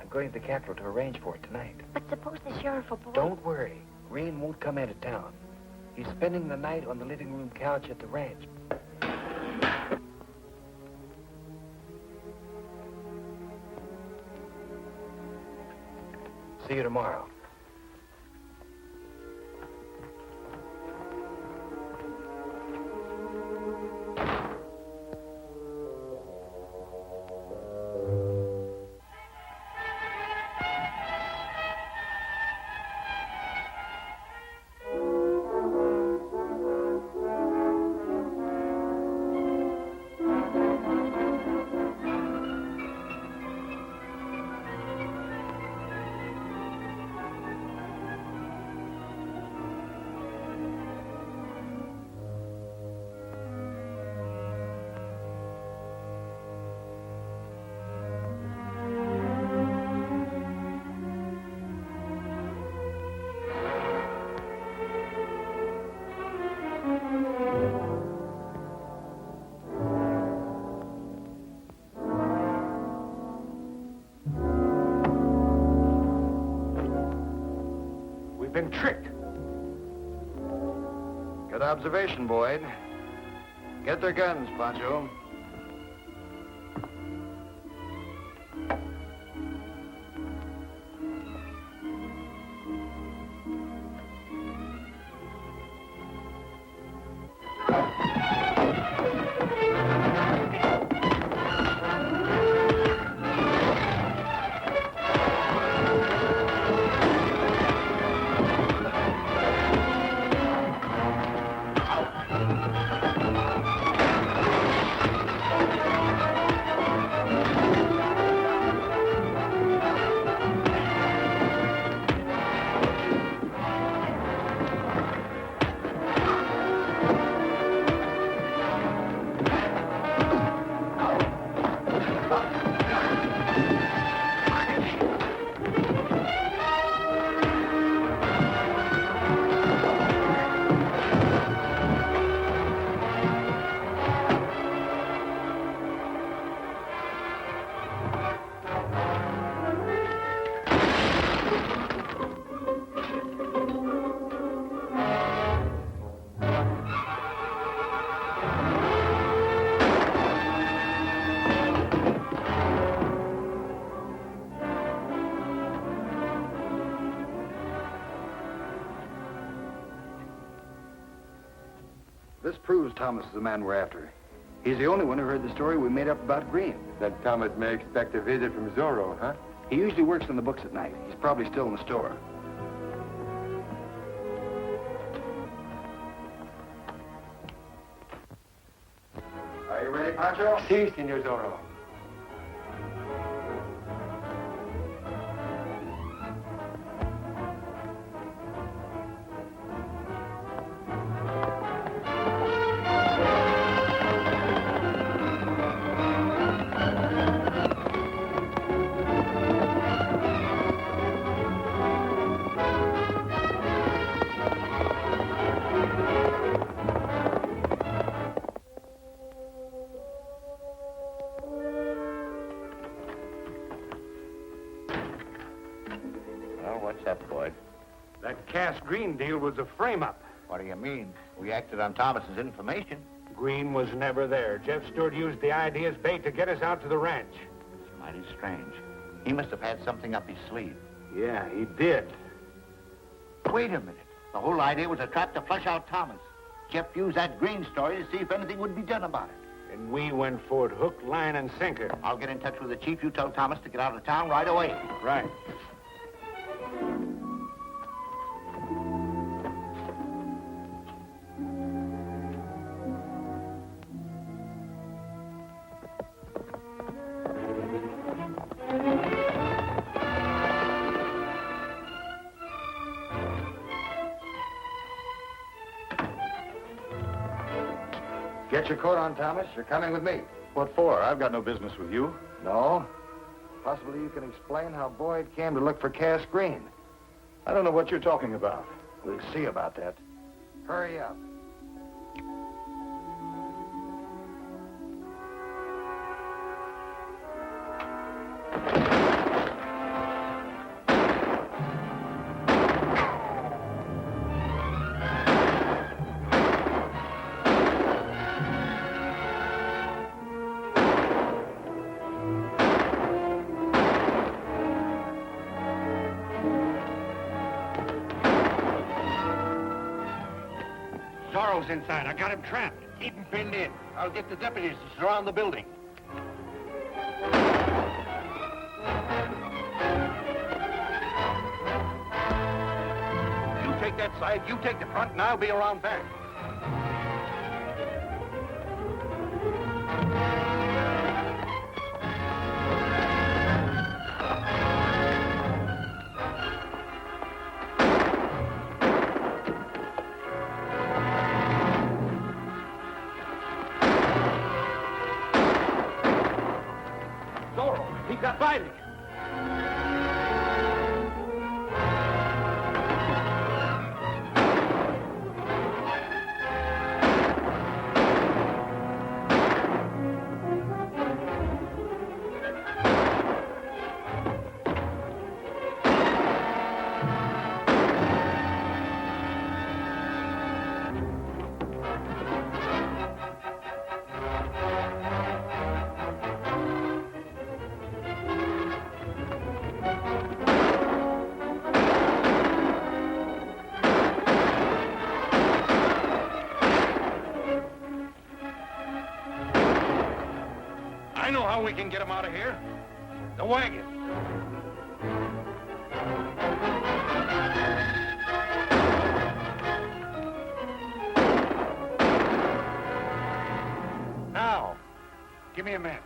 I'm going to the capital to arrange for it tonight. But suppose the sheriff or boy... Don't worry. Green won't come into town. He's spending the night on the living room couch at the ranch. See you tomorrow. We've been tricked. Good observation, Boyd. Get their guns, Pancho. This proves Thomas is the man we're after. He's the only one who heard the story we made up about Green. Then Thomas may expect a visit from Zorro, huh? He usually works on the books at night. He's probably still in the store. Are you ready, Pancho? Si, Senor Zorro. What's up, Boyd? That Cass Green deal was a frame-up. What do you mean? We acted on Thomas's information. Green was never there. Jeff Stewart used the idea as bait to get us out to the ranch. It's mighty strange. He must have had something up his sleeve. Yeah, he did. Wait a minute. The whole idea was a trap to flush out Thomas. Jeff used that Green story to see if anything would be done about it. And we went for it hook, line, and sinker. I'll get in touch with the chief. You tell Thomas to get out of town right away. Right. Get your coat on, Thomas. You're coming with me. What for? I've got no business with you. No? Possibly you can explain how Boyd came to look for Cass Green. I don't know what you're talking about. We'll see about that. Hurry up. Zorro's inside. I got him trapped. Keep him pinned in. I'll get the deputies to surround the building. You take that side, you take the front, and I'll be around back. He got by me. I know how we can get him out of here. The wagon. Now, give me a match.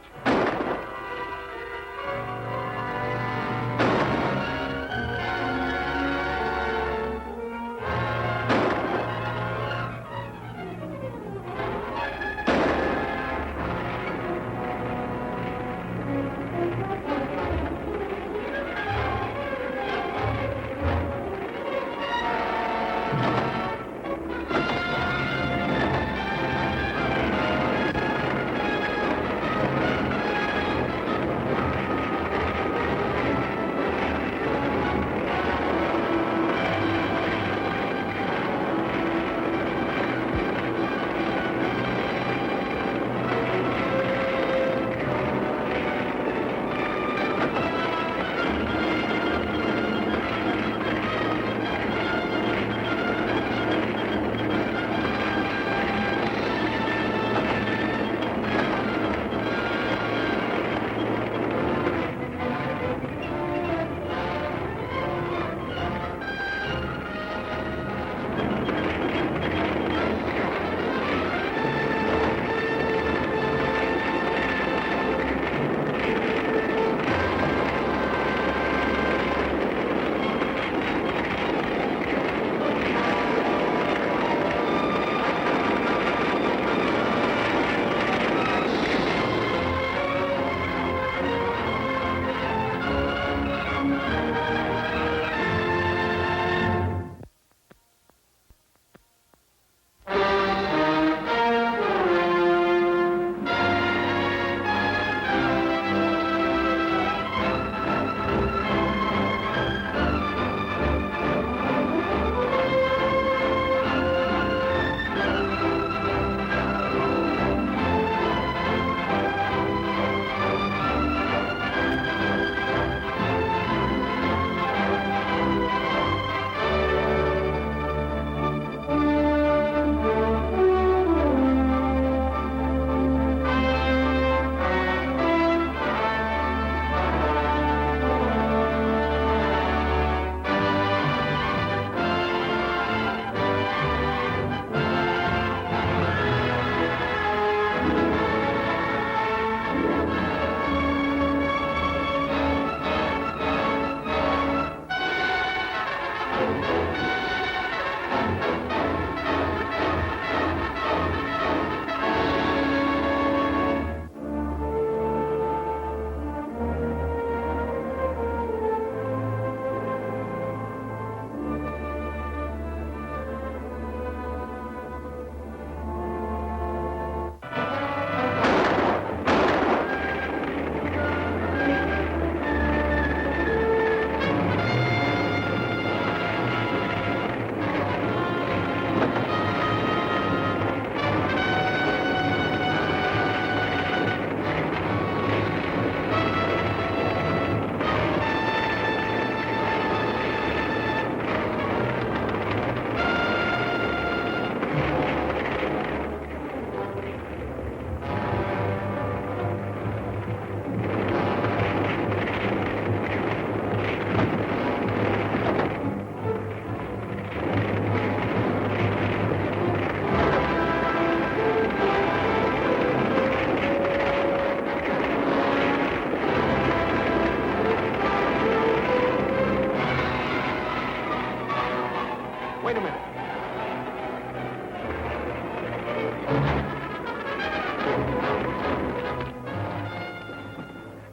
wait a minute.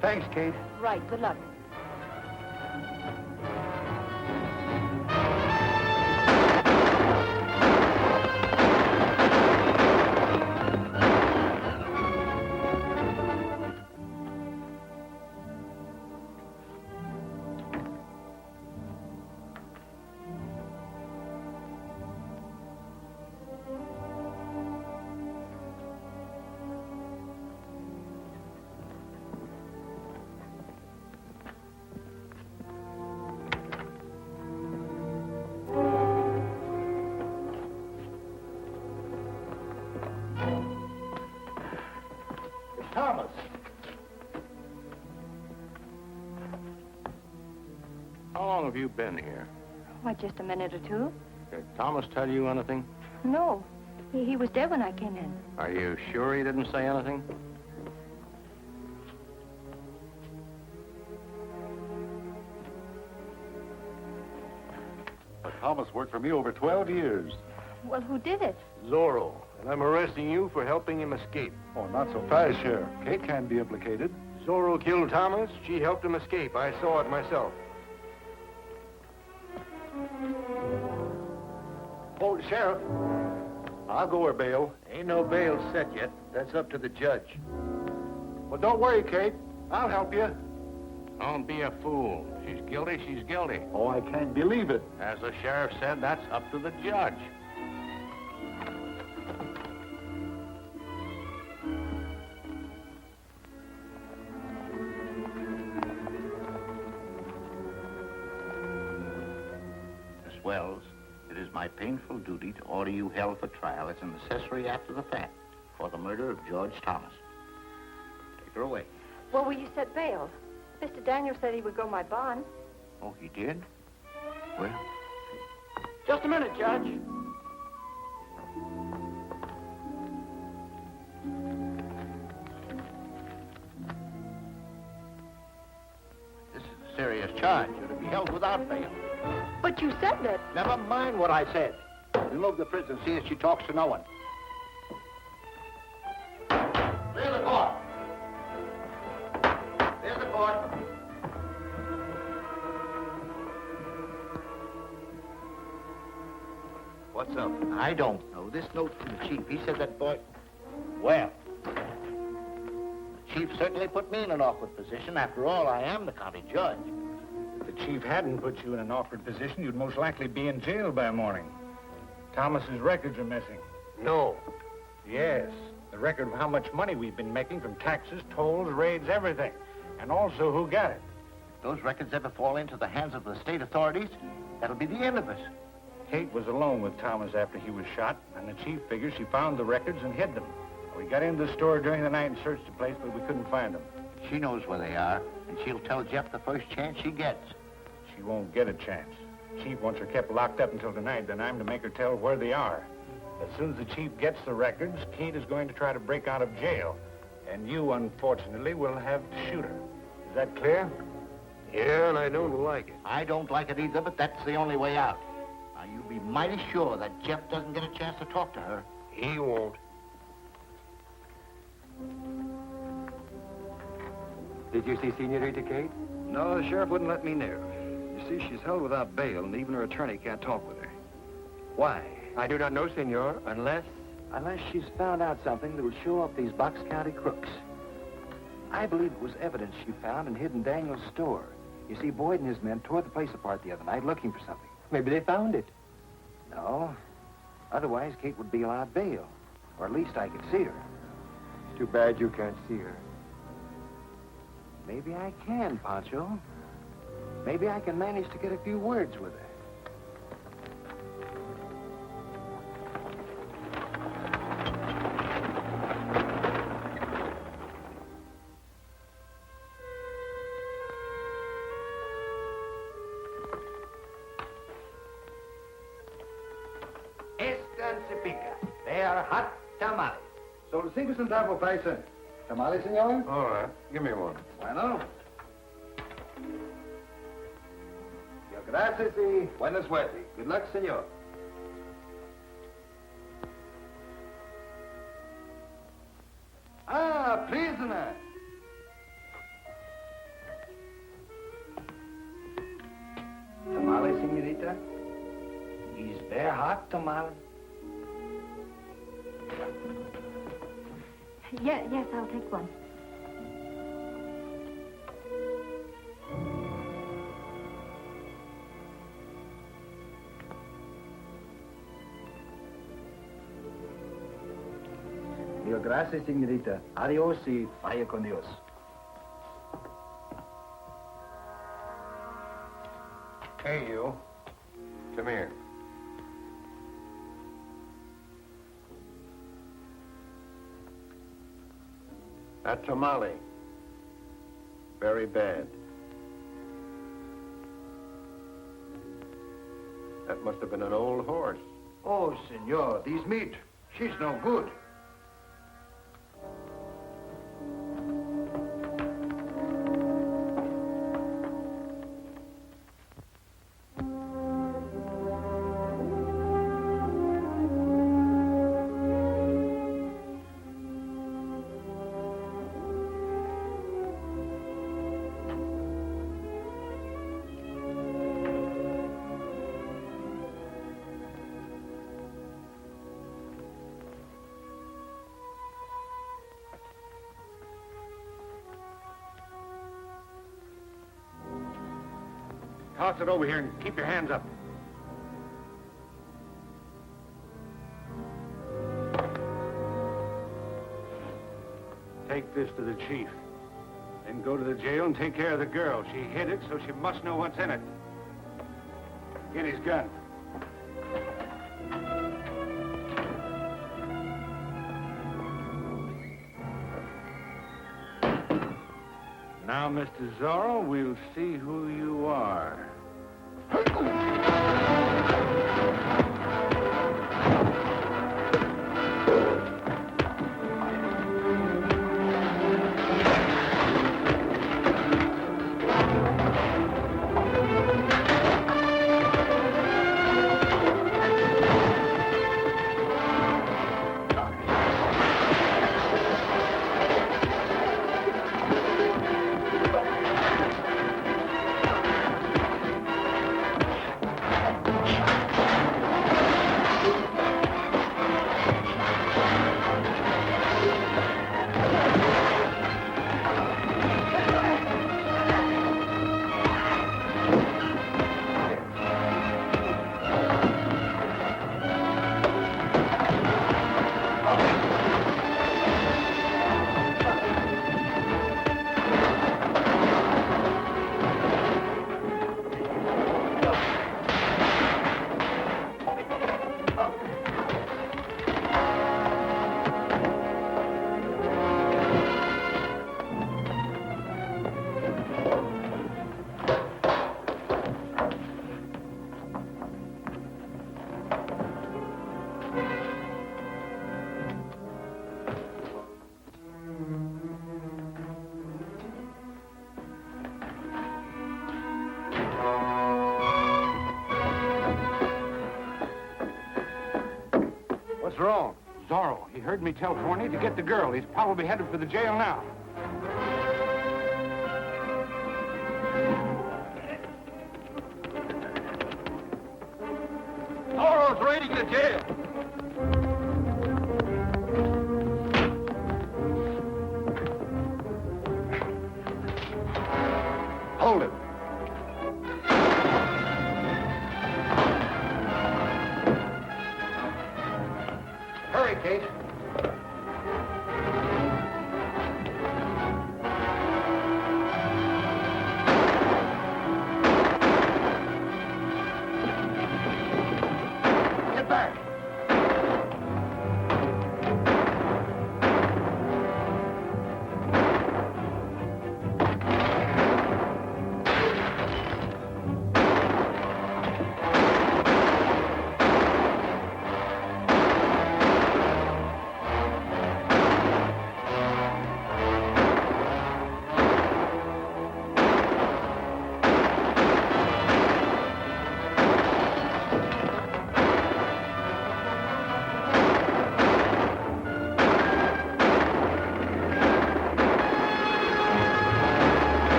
Thanks, Kate. Right, good luck. Thomas. How long have you been here? Why, just a minute or two. Did Thomas tell you anything? No, he was dead when I came in. Are you sure he didn't say anything? But Thomas worked for me over 12 years. Well, who did it? Zorro. And I'm arresting you for helping him escape. Oh, not so fast, Sheriff. Kate can't be implicated. Zorro killed Thomas. She helped him escape. I saw it myself. Oh, Sheriff, I'll go her bail. Ain't no bail set yet. That's up to the judge. Well, don't worry, Kate. I'll help you. Don't be a fool. She's guilty, she's guilty. Oh, I can't believe it. As the sheriff said, that's up to the judge. Miss Wells, it is my painful duty to order you held for trial as an accessory after the fact for the murder of George Thomas. Take her away. Well, will you set bail? Mr. Daniel said he would go my bond. Oh, he did? Well, Just a minute, Judge. this is a serious charge. You're to be held without bail. But you said that. Never mind what I said. Remove the prisoner and see if she talks to no one. Clear the court. Clear the court. What's up? I don't know. This note from the chief, he said that boy... Well, the chief certainly put me in an awkward position. After all, I am the county judge. If the chief hadn't put you in an awkward position, you'd most likely be in jail by morning. Thomas's records are missing. No. Yes, the record of how much money we've been making from taxes, tolls, raids, everything. And also who got it. If those records ever fall into the hands of the state authorities, that'll be the end of us. Kate was alone with Thomas after he was shot, and the chief figures she found the records and hid them. We got into the store during the night and searched the place, but we couldn't find them. She knows where they are, and she'll tell Jeff the first chance she gets. She won't get a chance. Chief wants her kept locked up until tonight, then I'm to make her tell where they are. As soon as the chief gets the records, Kate is going to try to break out of jail. And you, unfortunately, will have to shoot her. Is that clear? Yeah, and I don't like it. I don't like it either, but that's the only way out. Now, you be mighty sure that Jeff doesn't get a chance to talk to her. He won't. Did you see Senorita Kate? No, the sheriff wouldn't let me near her. You see, she's held without bail, and even her attorney can't talk with her. Why? I do not know, Senor, unless she's found out something that will show up these Box County crooks. I believe it was evidence she found and hid in Daniel's store. You see, Boyd and his men tore the place apart the other night looking for something. Maybe they found it. No. Otherwise, Kate would be allowed bail. Or at least I could see her. Too bad you can't see her. Maybe I can, Pancho. Maybe I can manage to get a few words with her. They are hot tamales. So, 5 centavos, 5 cents. Tamales, senor? All right. Give me one. Bueno. Gracias y buena suerte. Good luck, senor. senorita? Is very hot tamale? Yes, I'll take one. Mil gracias, señorita. Adiós y vaya con Dios. Hey, you. Come here. That tamale. Very bad. That must have been an old horse. Oh, senor, these meat. She's no good. Toss it over here and keep your hands up. Take this to the chief. Then go to the jail and take care of the girl. She hid it, so she must know what's in it. Get his gun. Now, Mr. Zorro, we'll see who you are. What's wrong? Zorro, he heard me tell Forney to get the girl. He's probably headed for the jail now. Zorro's raiding the jail. Hold it. Hurry, Kate. Get back.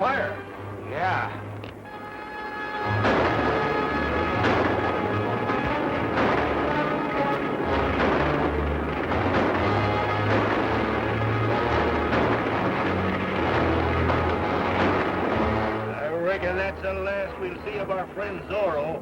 fire. Yeah. I reckon that's the last we'll see of our friend Zorro.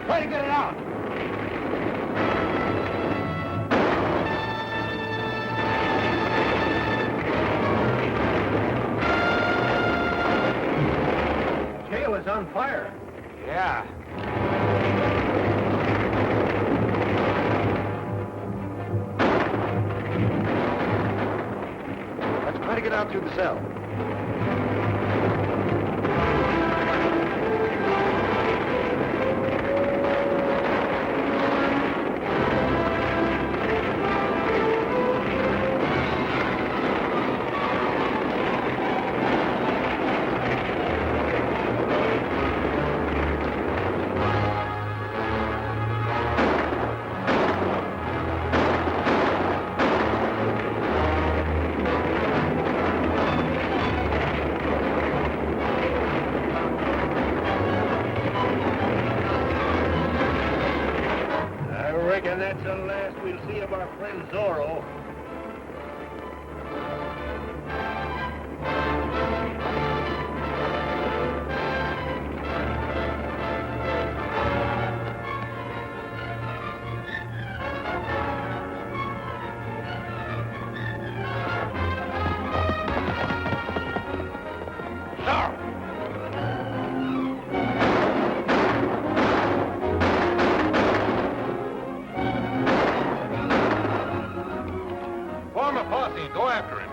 Try to get it out. Jail is on fire. Yeah. Let's try to get out through the cell. I reckon that's the last we'll see of our friend Zorro. Form a posse. Go after him.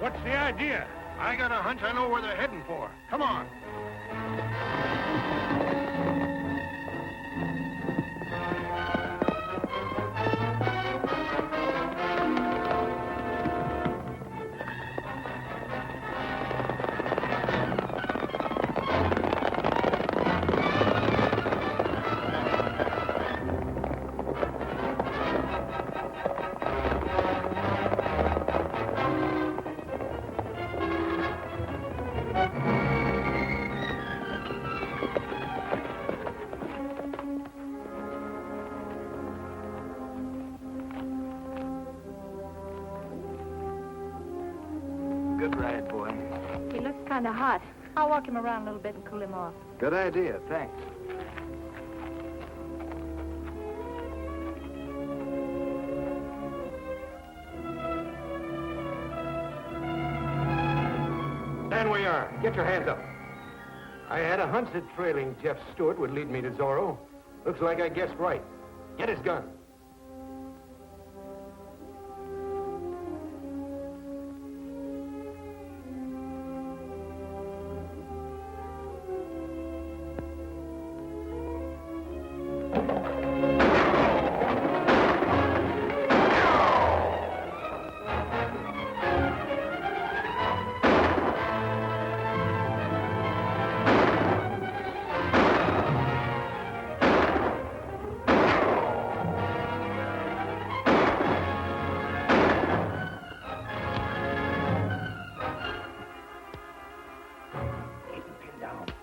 What's the idea? I got a hunch I know where they're heading for. Come on. Good ride, boy. He looks kind of hot. I'll walk him around a little bit and cool him off. Good idea, thanks. Stand where you are. Get your hands up. I had a hunch that trailing Jeff Stewart would lead me to Zorro. Looks like I guessed right. Get his gun.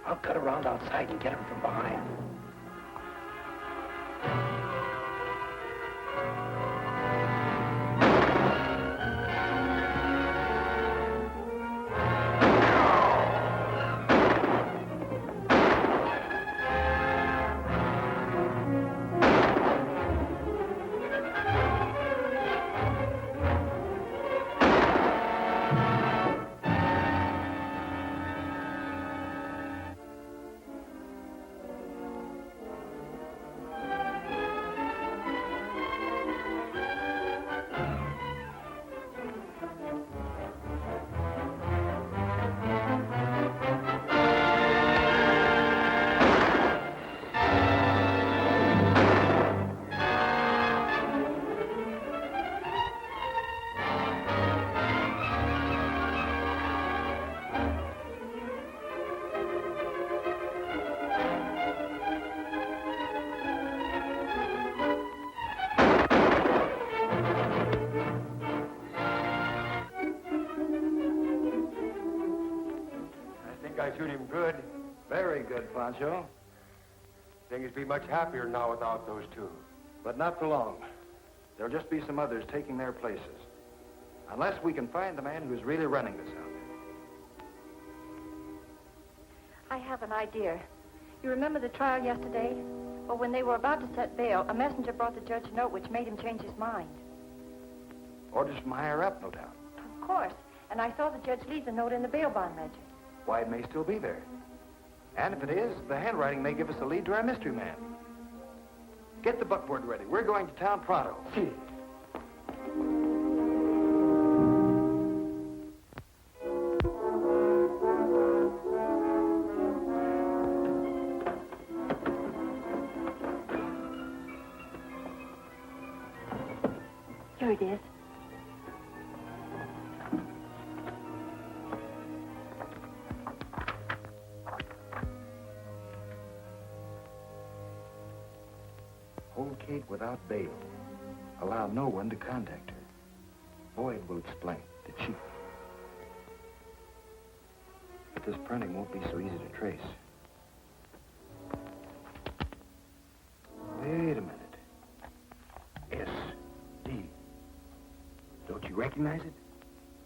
I'll cut around outside and get him from behind. I shoot him good. Very good, Pancho. Things be much happier now without those two. But not for long. There'll just be some others taking their places. Unless we can find the man who's really running this outfit. I have an idea. You remember the trial yesterday? Well, when they were about to set bail, a messenger brought the judge a note which made him change his mind. Orders from higher up, no doubt. Of course. And I saw the judge leave the note in the bail bond ledger. Why, it may still be there. And if it is, the handwriting may give us a lead to our mystery man. Get the buckboard ready. We're going to town pronto. Here it is. Hold Kate without bail. Allow no one to contact her. Boyd will explain, the chief. But this printing won't be so easy to trace. Wait a minute. S.D. Don't you recognize it?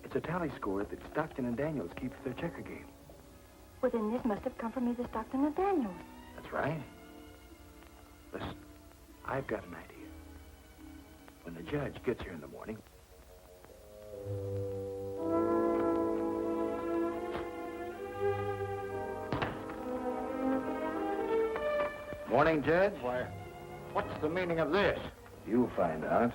It's a tally score that Stockton and Daniels keep for their checker game. Well, then this must have come from either Stockton or Daniels. That's right. Listen, I've got an idea. When the judge gets here in the morning... Morning, Judge. Why, what's the meaning of this? You'll find out.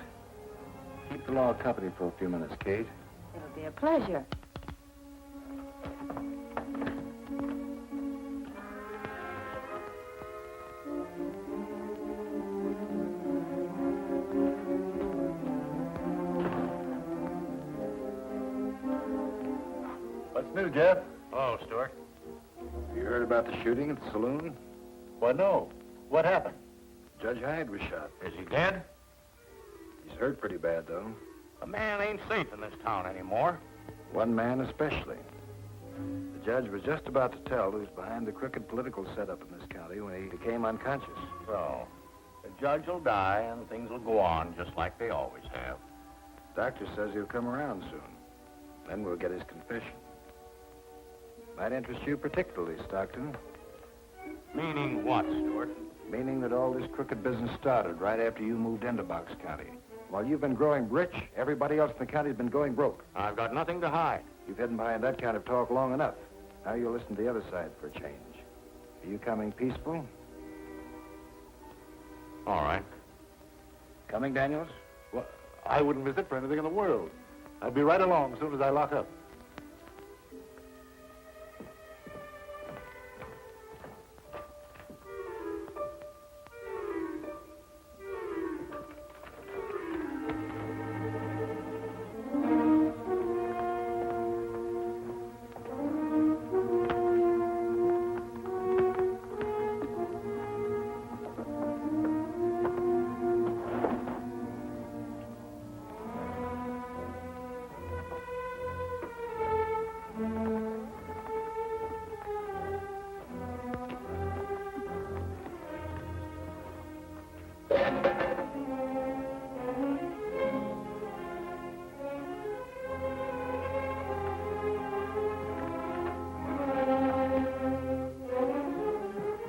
Keep the law company for a few minutes, Kate. It'll be a pleasure. What's new, Jeff? Oh, Stewart. You heard about the shooting at the saloon? Why, no. What happened? Judge Hyde was shot. Is he dead? He's hurt pretty bad, though. A man ain't safe in this town anymore. One man especially. The judge was just about to tell who's behind the crooked political setup in this county when he became unconscious. So, the judge will die and things will go on just like they always have. Doctor says he'll come around soon. Then we'll get his confession. Might interest you particularly, Stockton. Meaning what, Stewart? Meaning that all this crooked business started right after you moved into Box County. While you've been growing rich, everybody else in the county's been going broke. I've got nothing to hide. You've hidden behind that kind of talk long enough. Now you'll listen to the other side for a change. Are you coming peaceful? All right. Coming, Daniels? Well, I wouldn't miss it for anything in the world. I'd be right along as soon as I lock up.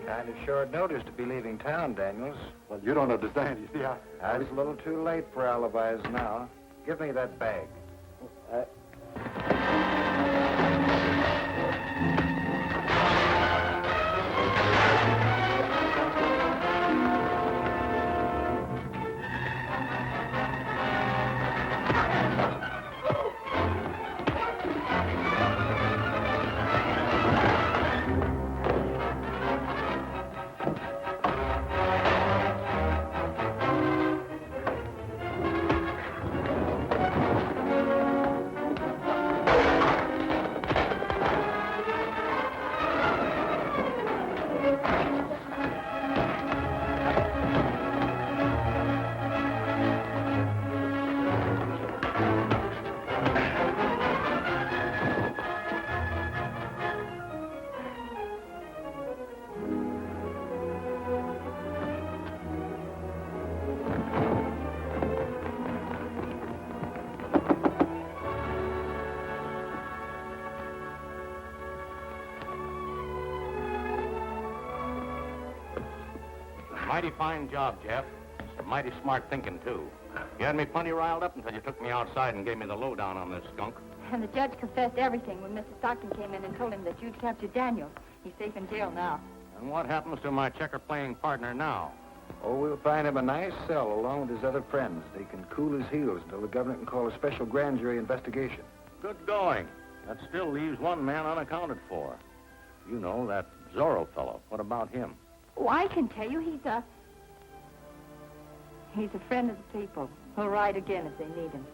Kind of short notice to be leaving town, Daniels. Well, you don't understand. You see, It's a little too late for alibis now. Give me that bag. Mighty fine job, Jeff. Some mighty smart thinking, too. You had me plenty riled up until you took me outside and gave me the lowdown on this skunk. And the judge confessed everything when Mr. Stockton came in and told him that you'd captured Daniels. He's safe in jail now. And what happens to my checker-playing partner now? Oh, we'll find him a nice cell along with his other friends. They can cool his heels until the governor can call a special grand jury investigation. Good going. That still leaves one man unaccounted for. You know, that Zorro fellow. What about him? Oh, I can tell you he's a friend of the people. He'll ride again if they need him.